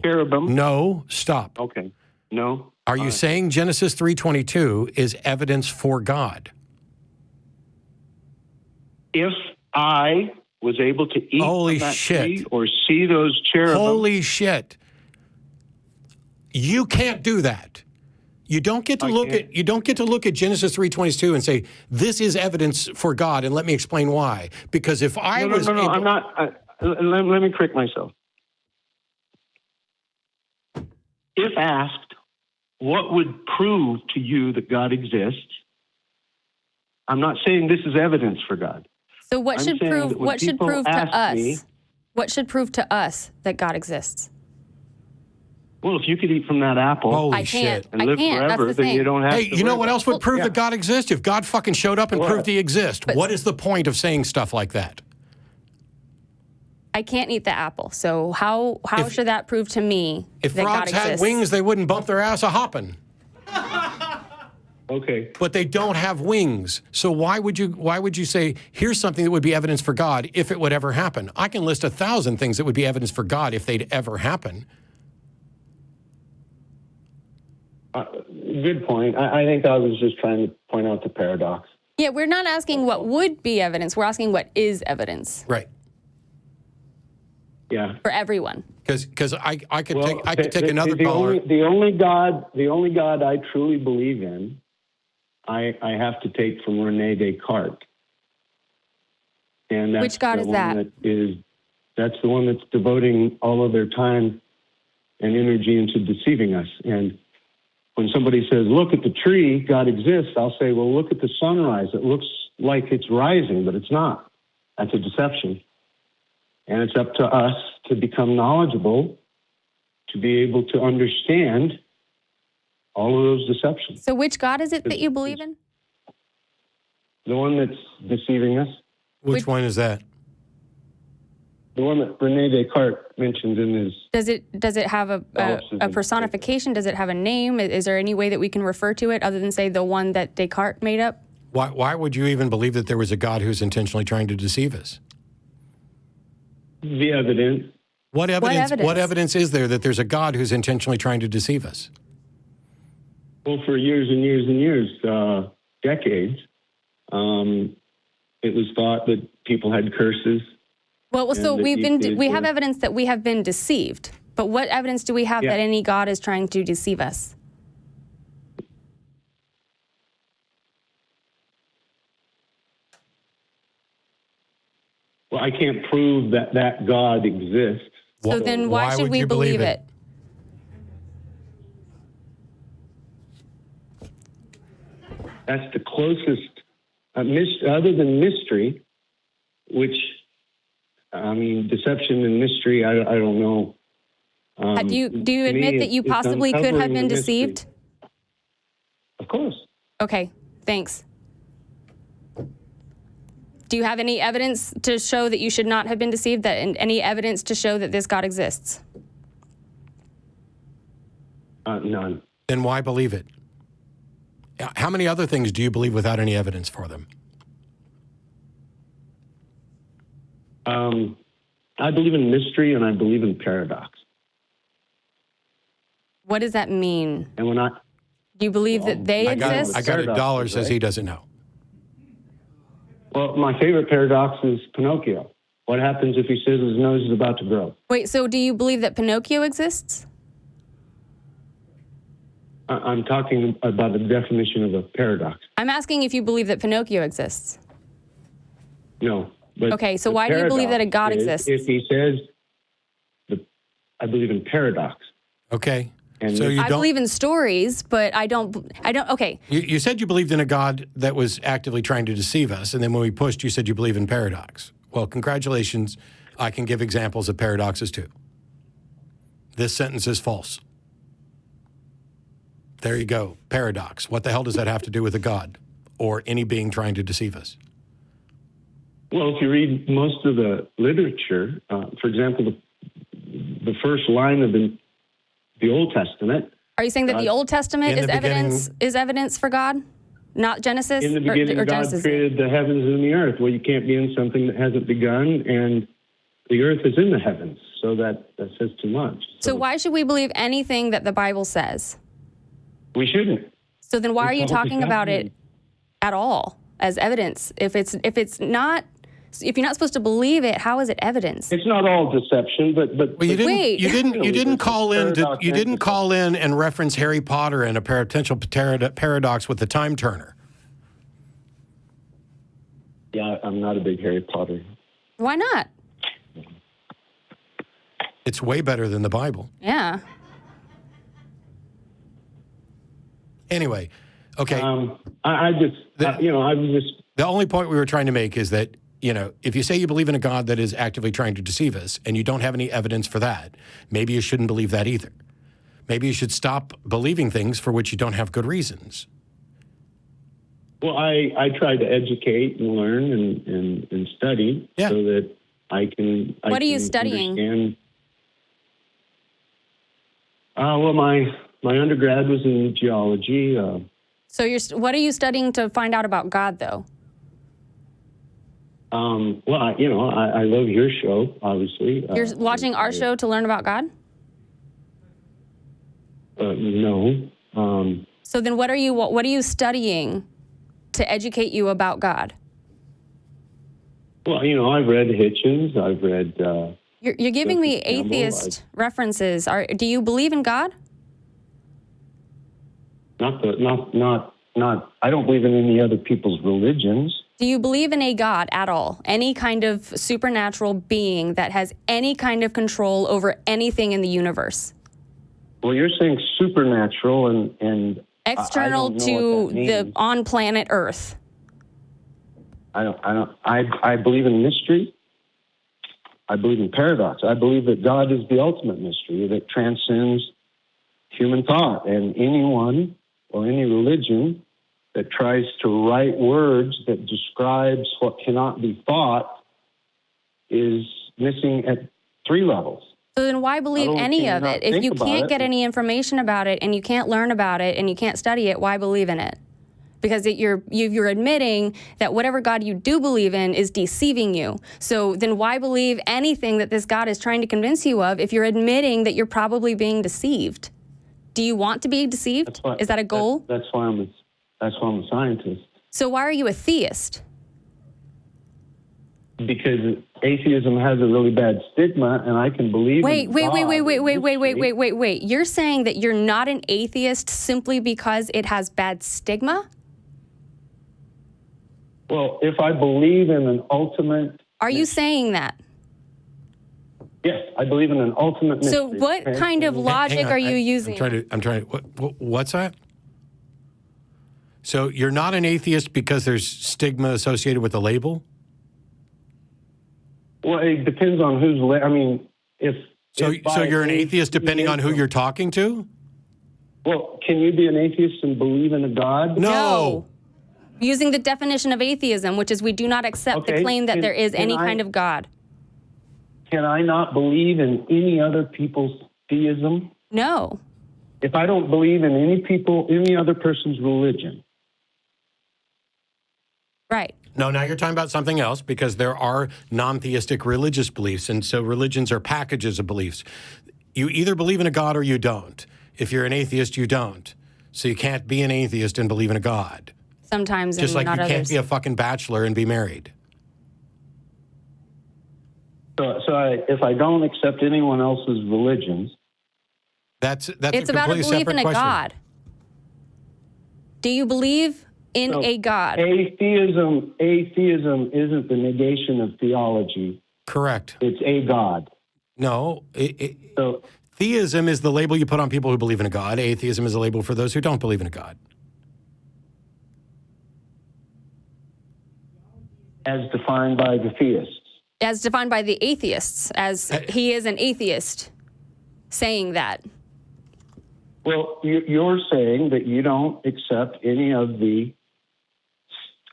Cherubim. No, stop. Okay. No. Are you saying Genesis 3:22 is evidence for God? If I was able to eat from that tree or see those cherubim. Holy shit. You can't do that. You don't get to look at Genesis 3:22 and say this is evidence for God, and let me explain why. Because if I I'm not. Let me correct myself. If asked, what would prove to you that God exists? I'm not saying this is evidence for God. So what should prove to us? What should prove to us that God exists? Well, if you could eat from that apple, holy shit, and live forever, then you don't have to. Hey, you know what else would prove that God exists? If God fucking showed up and proved he exists. What is the point of saying stuff like that? I can't eat the apple. So how should that prove to me if that frogs God exists? had wings, they wouldn't bump their ass a hopping. Okay. But they don't have wings. So why would you say here's something that would be evidence for God if it would ever happen? I can list 1,000 things that would be evidence for God if they'd ever happen. Good point. I think I was just trying to point out the paradox. Yeah, we're not asking what would be evidence. We're asking what is evidence. Right. Yeah. For everyone. Because I could take another caller. The only God I truly believe in, I have to take from Rene Descartes. And that's which God is that? That's the one that's devoting all of their time and energy into deceiving us. And when somebody says, look at the tree, God exists, I'll say, well, look at the sunrise. It looks like it's rising, but it's not. That's a deception. And it's up to us to become knowledgeable, to be able to understand all of those deceptions. So which God is it that you believe in? The one that's deceiving us. Which one is that? The one that René Descartes mentioned in his... Does it have a personification? Does it have a name? Is there any way that we can refer to it other than, say, the one that Descartes made up? Why would you even believe that there was a God who's intentionally trying to deceive us? The evidence. What evidence is there that there's a God who's intentionally trying to deceive us? Well, for years and years and years, decades, it was thought that people had curses. Well, so we have evidence that we have been deceived. But what evidence do we have that any God is trying to deceive us? Well, I can't prove that God exists. So then why should we believe it? That's the closest, other than mystery, which, I mean, deception and mystery, I don't know. Do you admit that you possibly could have been deceived? Of course. Okay, thanks. Do you have any evidence to show that you should not have been deceived? Any evidence to show that this God exists? None. Then why believe it? How many other things do you believe without any evidence for them? I believe in mystery and I believe in paradox. What does that mean? And when do you believe that they exist? I got $1 says he doesn't know. Well, my favorite paradox is Pinocchio. What happens if he says his nose is about to grow? Wait, so do you believe that Pinocchio exists? I'm talking about the definition of a paradox. I'm asking if you believe that Pinocchio exists. No. But okay, so why do you believe that a God exists? If he says, I believe in paradox. Okay. And so I believe in stories, but I don't, okay. You said you believed in a God that was actively trying to deceive us, and then when we pushed, you said you believe in paradox. Well, congratulations. I can give examples of paradoxes too. This sentence is false. There you go. Paradox. What the hell does that have to do with a God or any being trying to deceive us? Well, if you read most of the literature, for example, the first line of the Old Testament. Are you saying that the Old Testament is evidence for God, not Genesis? In the beginning, God Genesis? created the heavens and the earth. Well, you can't be in something that hasn't begun, and the earth is in the heavens, so that says too much. So why should we believe anything that the Bible says? We shouldn't. So then why are you talking about it at all as evidence? If you're not supposed to believe it, how is it evidence? It's not all deception, but well, you didn't call in and reference Harry Potter and a potential paradox with the time turner. Yeah, I'm not a big Harry Potter. Why not? It's way better than the Bible. Yeah. Anyway, okay. The only point we were trying to make is that, if you say you believe in a God that is actively trying to deceive us and you don't have any evidence for that, maybe you shouldn't believe that either. Maybe you should stop believing things for which you don't have good reasons. Well, I try to educate and learn and study so that I can. What are you studying? Understand. Well, my undergrad was in geology. So what are you studying to find out about God, though? Well, I love your show, obviously. You're watching our show to learn about God? No. So then what are you studying to educate you about God? Well, I've read Hitchens. I've read... You're giving me atheist references. Do you believe in God? Not. I don't believe in any other people's religions. Do you believe in a God at all? Any kind of supernatural being that has any kind of control over anything in the universe? Well, you're saying supernatural and external to the on planet Earth. I believe in mystery. I believe in paradox. I believe that God is the ultimate mystery that transcends human thought, and anyone or any religion that tries to write words that describes what cannot be thought is missing at 3 levels. So then why believe any of it? If you can't get any information about it and you can't learn about it and you can't study it, why believe in it? Because you're admitting that whatever God you do believe in is deceiving you. So then why believe anything that this God is trying to convince you of if you're admitting that you're probably being deceived? Do you want to be deceived? Is that a goal? That's why I'm a scientist. So why are you a theist? Because atheism has a really bad stigma, and I can believe. Wait. You're saying that you're not an atheist simply because it has bad stigma? Well, if I believe in an ultimate... Are you saying that? Yes, I believe in an ultimate mystery. So what kind of logic are you using? I'm trying to, what's that? So you're not an atheist because there's stigma associated with the label? Well, it depends on who's... So you're an atheist depending on who you're talking to? Well, can you be an atheist and believe in a God? No. Using the definition of atheism, which is we do not accept the claim that there is any kind of God. Can I not believe in any other people's theism? No. If I don't believe in any other person's religion. Right. No, now you're talking about something else because there are non-theistic religious beliefs, and so religions are packages of beliefs. You either believe in a God or you don't. If you're an atheist, you don't. So you can't be an atheist and believe in a God. Sometimes, just like not you others. Can't be a fucking bachelor and be married. If I don't accept anyone else's religions, that's it's a about a belief in a question. God. Do you believe in a God? Atheism isn't the negation of theology. Correct. It's a God. No. Theism is the label you put on people who believe in a God. Atheism is a label for those who don't believe in a God. As defined by the theists. As defined by the atheists, as he is an atheist saying that. Well, you're saying that you don't accept any of the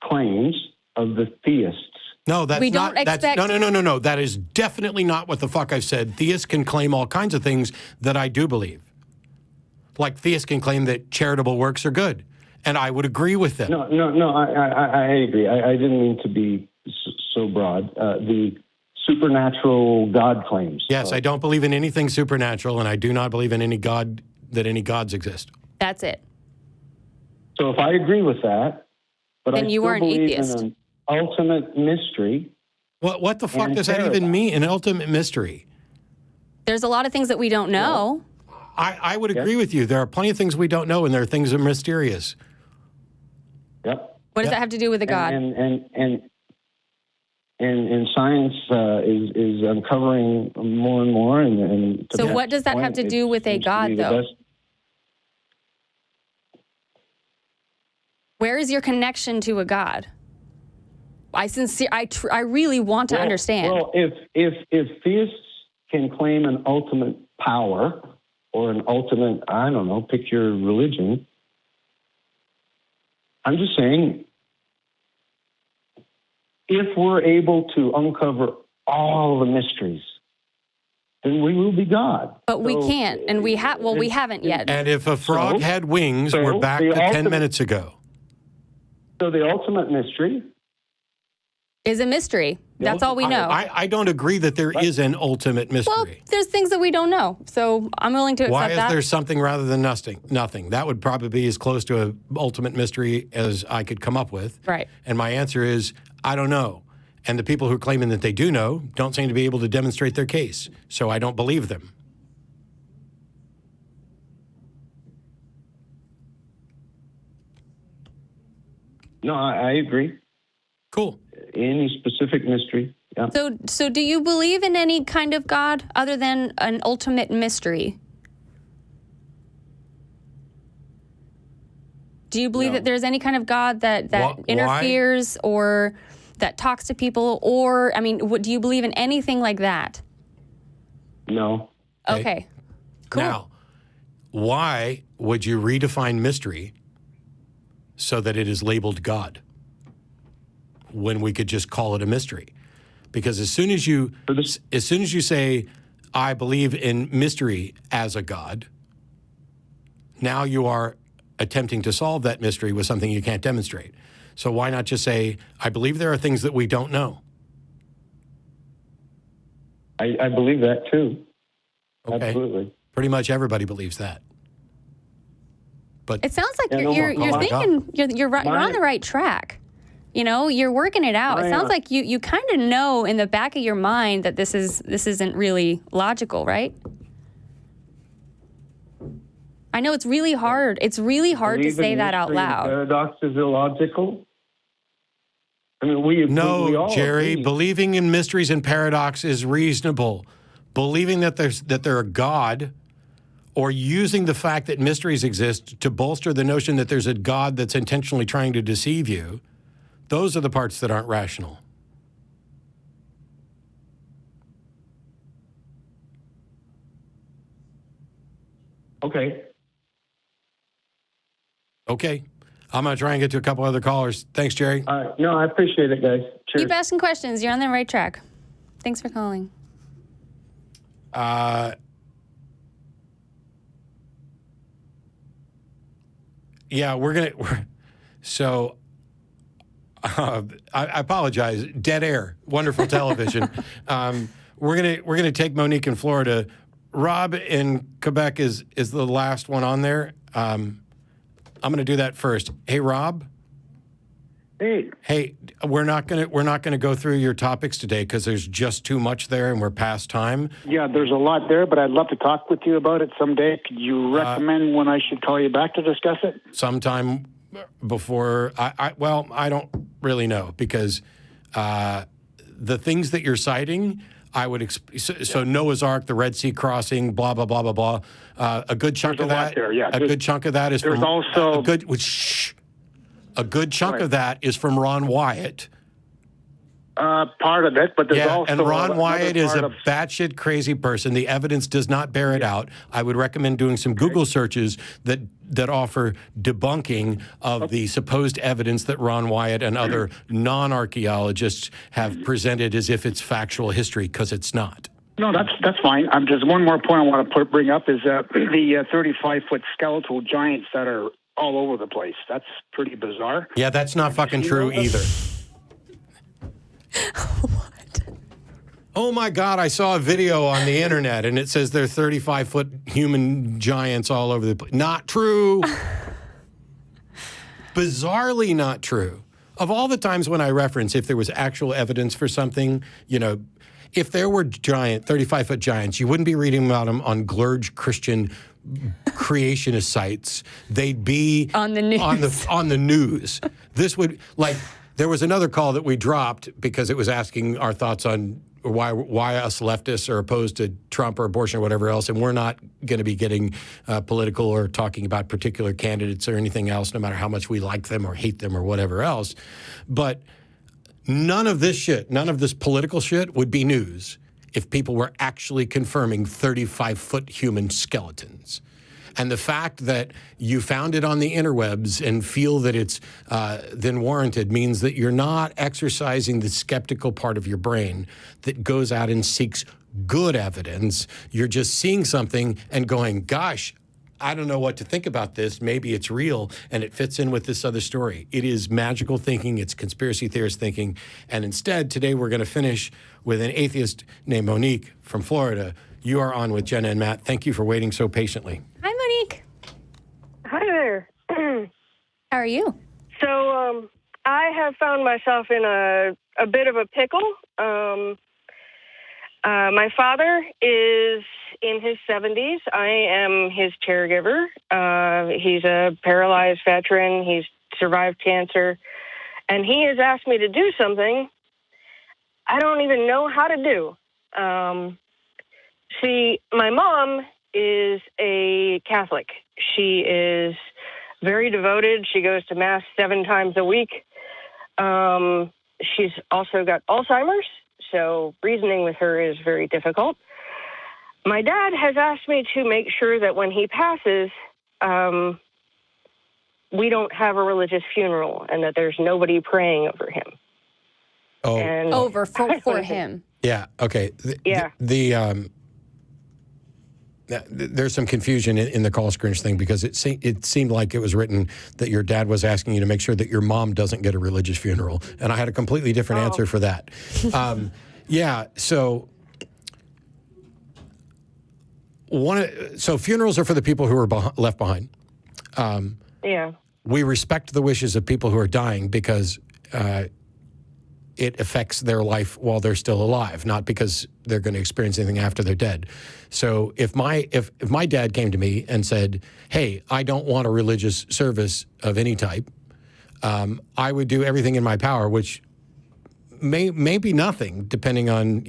claims of the theists. No, that's we not. Don't expect, No. That is definitely not what the fuck I've said. Theists can claim all kinds of things that I do believe. Like theists can claim that charitable works are good, and I would agree with them. No. I agree. I didn't mean to be so broad. The supernatural God claims. Yes, I don't believe in anything supernatural, and I do not believe in any God that any gods exist. That's it. So if I agree with that, but then I you still are an believe atheist. in an ultimate mystery. What the fuck does that even mean? An ultimate mystery? There's a lot of things that we don't know. I would agree with you. There are plenty of things we don't know, and there are things that are mysterious. Yep. What does that have to do with a God? And science is uncovering more and more. So what does that have to do with a God, though? Where is your connection to a God? I really want to understand. Well, if theists can claim an ultimate power or an ultimate, I don't know, pick your religion, I'm just saying, if we're able to uncover all the mysteries, then we will be God. But we can't, and we haven't yet. And if a frog had wings, we're back to 10 minutes ago. So the ultimate mystery is a mystery. That's all we know. I don't agree that there is an ultimate mystery. Well, there's things that we don't know, so I'm willing to accept that. Why is there something rather than nothing? That would probably be as close to an ultimate mystery as I could come up with. Right. And my answer is, I don't know. And the people who are claiming that they do know don't seem to be able to demonstrate their case, so I don't believe them. No, I agree. Cool. Any specific mystery. Yeah. So do you believe in any kind of God other than an ultimate mystery? Do you believe that there's any kind of God that interferes or that talks to people? Or, I mean, do you believe in anything like that? No. Okay. Cool. Now, why would you redefine mystery so that it is labeled God when we could just call it a mystery? Because as soon as you say, I believe in mystery as a God, now you are attempting to solve that mystery with something you can't demonstrate. So why not just say, I believe there are things that we don't know? I believe that too. Okay. Absolutely. Pretty much everybody believes that. But it sounds like you're thinking you're on the right track. You know, you're working it out. It sounds like you kind of know in the back of your mind that this isn't really logical, right? I know it's really hard. It's really hard to say that out loud. Paradox is illogical. I mean, no, Jerry. Agree. Believing in mysteries and paradox is reasonable. Believing that they're a God, or using the fact that mysteries exist to bolster the notion that there's a God that's intentionally trying to deceive you, those are the parts that aren't rational. Okay. Okay. I'm going to try and get to a couple other callers. Thanks, Jerry. No, I appreciate it, guys. Cheers. Keep asking questions. You're on the right track. Thanks for calling. Yeah, so I apologize. Dead air. Wonderful television. We're gonna take Monique in Florida. Rob in Quebec is the last one on there. I'm gonna do that first. Hey, Rob. Hey, we're not gonna go through your topics today because there's just too much there and we're past time. Yeah, there's a lot there, but I'd love to talk with you about it someday. Could you recommend when I should call you back to discuss it? Sometime before. I don't really know because the things that you're citing, I would so Noah's Ark, the Red Sea crossing, blah blah blah blah blah. A good chunk of that. A good chunk of that is from also a good chunk of that is from Ron Wyatt. Part of it, but there's also... and Ron Wyatt is a batshit crazy person. The evidence does not bear it out. I would recommend doing some Google searches that offer debunking of the supposed evidence that Ron Wyatt and other non-archaeologists have presented as if it's factual history, because it's not. No, that's fine. Just one more point I want to bring up is the 35-foot skeletal giants that are all over the place. That's pretty bizarre. Yeah, that's not fucking true either. What? Oh my God, I saw a video on the internet and it says they're 35-foot human giants all over the place. Not true. Bizarrely not true. Of all the times when I reference if there was actual evidence for something, if there were giant 35-foot giants, you wouldn't be reading about them on Glurge Christian creationist sites. They'd be on the news. On the news. This would there was another call that we dropped because it was asking our thoughts on why us leftists are opposed to Trump or abortion or whatever else, and we're not going to be getting political or talking about particular candidates or anything else, no matter how much we like them or hate them or whatever else. But none of this political shit would be news if people were actually confirming 35-foot human skeletons. And the fact that you found it on the interwebs and feel that it's then warranted means that you're not exercising the skeptical part of your brain that goes out and seeks good evidence. You're just seeing something and going, gosh, I don't know what to think about this. Maybe it's real and it fits in with this other story. It is magical thinking. It's conspiracy theorist thinking. And instead, today we're going to finish with an atheist named Monique from Florida. You are on with Jenna and Matt. Thank you for waiting so patiently. Hi, Monique. Hi there. How are you? So I have found myself in a bit of a pickle. My father is in his 70s. I am his caregiver. He's a paralyzed veteran. He's survived cancer. And he has asked me to do something I don't even know how to do. See, my mom is a Catholic. She is very devoted. She goes to Mass 7 times a week. She's also got Alzheimer's, so reasoning with her is very difficult. My dad has asked me to make sure that when he passes, we don't have a religious funeral and that there's nobody praying over him. Oh, And for him. Yeah. Okay. There's some confusion in the call screeners thing because it seemed like it was written that your dad was asking you to make sure that your mom doesn't get a religious funeral, and I had a completely different answer for that. So so funerals are for the people who are left behind. We respect the wishes of people who are dying because it affects their life while they're still alive, not because they're going to experience anything after they're dead. So if my dad came to me and said, "Hey, I don't want a religious service of any type," I would do everything in my power, which may be nothing, depending on,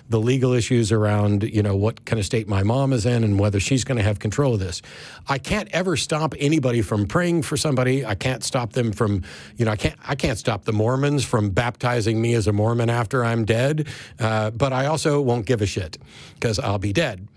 the legal issues around, what kind of state my mom is in and whether she's going to have control of this. I can't ever stop anybody from praying for somebody. I can't stop them from, I can't stop the Mormons from baptizing me as a Mormon after I'm dead. But I also won't give a shit because I'll be dead.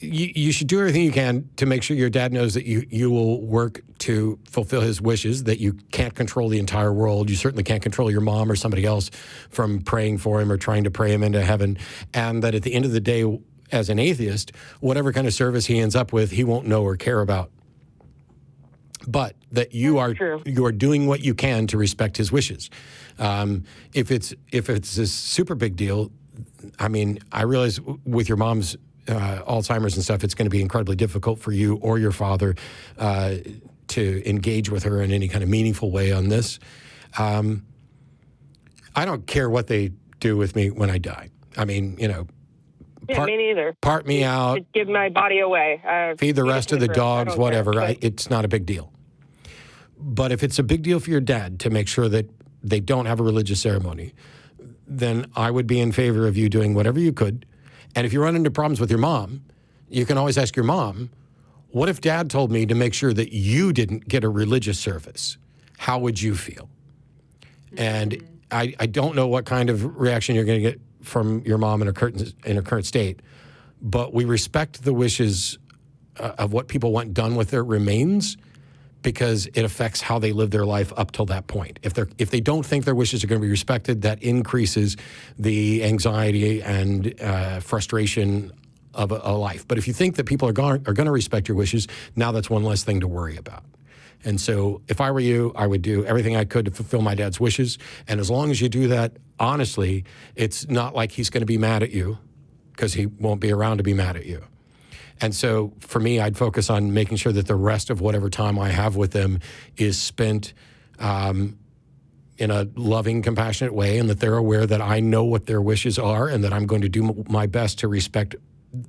You should do everything you can to make sure your dad knows that you will work to fulfill his wishes, that you can't control the entire world. You certainly can't control your mom or somebody else from praying for him or trying to pray him into heaven. And that at the end of the day, as an atheist, whatever kind of service he ends up with, he won't know or care about. But that you are doing what you can to respect his wishes. If it's a super big deal, I mean, I realize with your mom's Alzheimer's and stuff, it's going to be incredibly difficult for you or your father to engage with her in any kind of meaningful way on this. I don't care what they do with me when I die. I mean, me neither. Part me out. Give my body away. Feed the rest of the dogs, whatever. It's not a big deal. But if it's a big deal for your dad to make sure that they don't have a religious ceremony, then I would be in favor of you doing whatever you could. And if you run into problems with your mom, you can always ask your mom, what if dad told me to make sure that you didn't get a religious service? How would you feel? And I don't know what kind of reaction you're going to get from your mom in her current state, but we respect the wishes of what people want done with their remains because it affects how they live their life up till that point. If they don't think their wishes are going to be respected, that increases the anxiety and frustration of a life. But if you think that people are going to respect your wishes, now that's one less thing to worry about. And so if I were you, I would do everything I could to fulfill my dad's wishes. And as long as you do that, honestly, it's not like he's going to be mad at you because he won't be around to be mad at you. And so for me, I'd focus on making sure that the rest of whatever time I have with them is spent in a loving, compassionate way, and that they're aware that I know what their wishes are and that I'm going to do my best to respect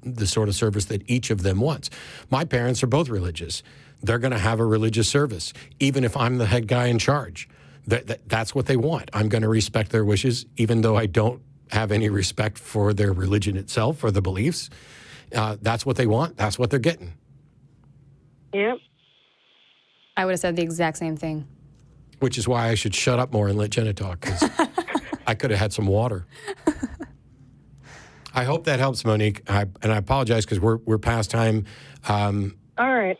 the sort of service that each of them wants. My parents are both religious. They're going to have a religious service, even if I'm the head guy in charge. That's what they want. I'm going to respect their wishes, even though I don't have any respect for their religion itself or the beliefs. That's what they want. That's what they're getting. Yep. I would have said the exact same thing. Which is why I should shut up more and let Jenna talk, because I could have had some water. I hope that helps, Monique. And I apologize because we're past time. All right.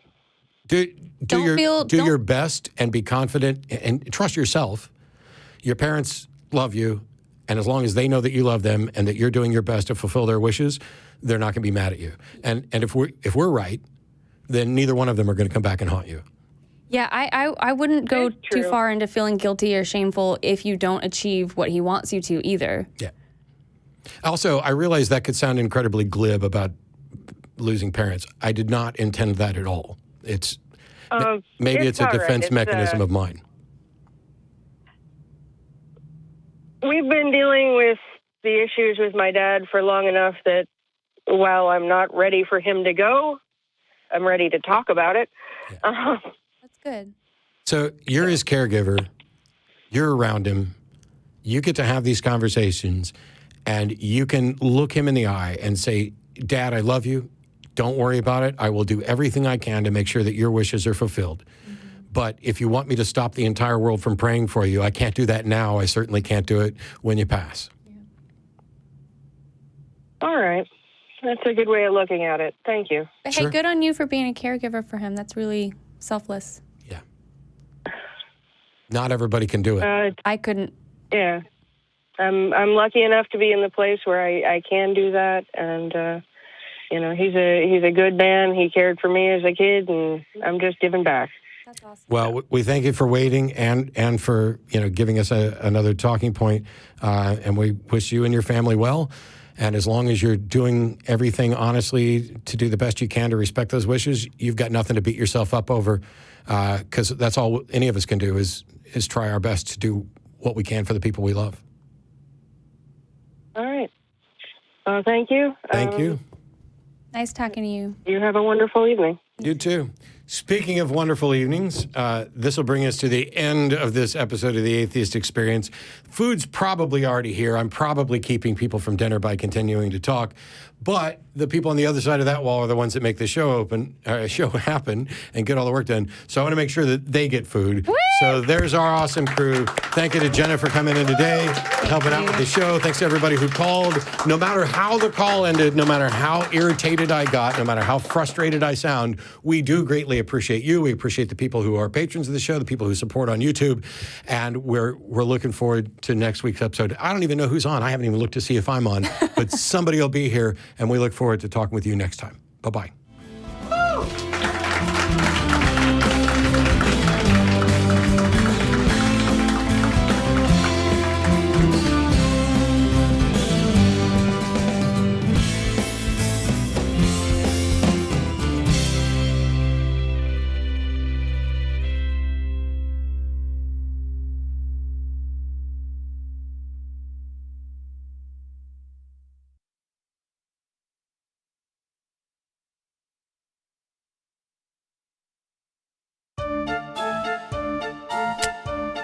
Do your best and be confident and trust yourself. Your parents love you, and as long as they know that you love them and that you're doing your best to fulfill their wishes, they're not going to be mad at you. And if we're right, then neither one of them are going to come back and haunt you. Yeah, I wouldn't go too far into feeling guilty or shameful if you don't achieve what he wants you to either. Yeah. Also, I realize that could sound incredibly glib about losing parents. I did not intend that at all. It's a defense mechanism of mine. We've been dealing with the issues with my dad for long enough that while I'm not ready for him to go, I'm ready to talk about it. Yeah. That's good. So you're his caregiver. You're around him. You get to have these conversations, and you can look him in the eye and say, Dad, I love you. Don't worry about it. I will do everything I can to make sure that your wishes are fulfilled. But if you want me to stop the entire world from praying for you, I can't do that now. I certainly can't do it when you pass. All right. That's a good way of looking at it. Thank you. But Sure. hey, good on you for being a caregiver for him. That's really selfless. Yeah. Not everybody can do it. I couldn't. Yeah. I'm lucky enough to be in the place where I can do that, and he's a good man. He cared for me as a kid, and I'm just giving back. That's awesome. Well, we thank you for waiting and for giving us another talking point, and we wish you and your family well. And as long as you're doing everything honestly to do the best you can to respect those wishes, you've got nothing to beat yourself up over, because that's all any of us can do is try our best to do what we can for the people we love. All right. Thank you. Thank you. Nice talking to you. You have a wonderful evening. You too. Speaking of wonderful evenings, this will bring us to the end of this episode of the Atheist Experience. Food's probably already here. I'm probably keeping people from dinner by continuing to talk. But the people on the other side of that wall are the ones that make the show happen and get all the work done. So I want to make sure that they get food. Woo! So there's our awesome crew. Thank you to Jenna for coming in today, helping out with the show. Thanks to everybody who called. No matter how the call ended, no matter how irritated I got, no matter how frustrated I sound, we do greatly appreciate you. We appreciate the people who are patrons of the show, the people who support on YouTube, and we're looking forward to next week's episode. I don't even know who's on. I haven't even looked to see if I'm on, but somebody will be here, and we look forward to talking with you next time. Bye-bye.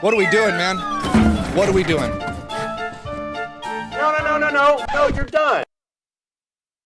What are we doing, man? What are we doing? No, you're done.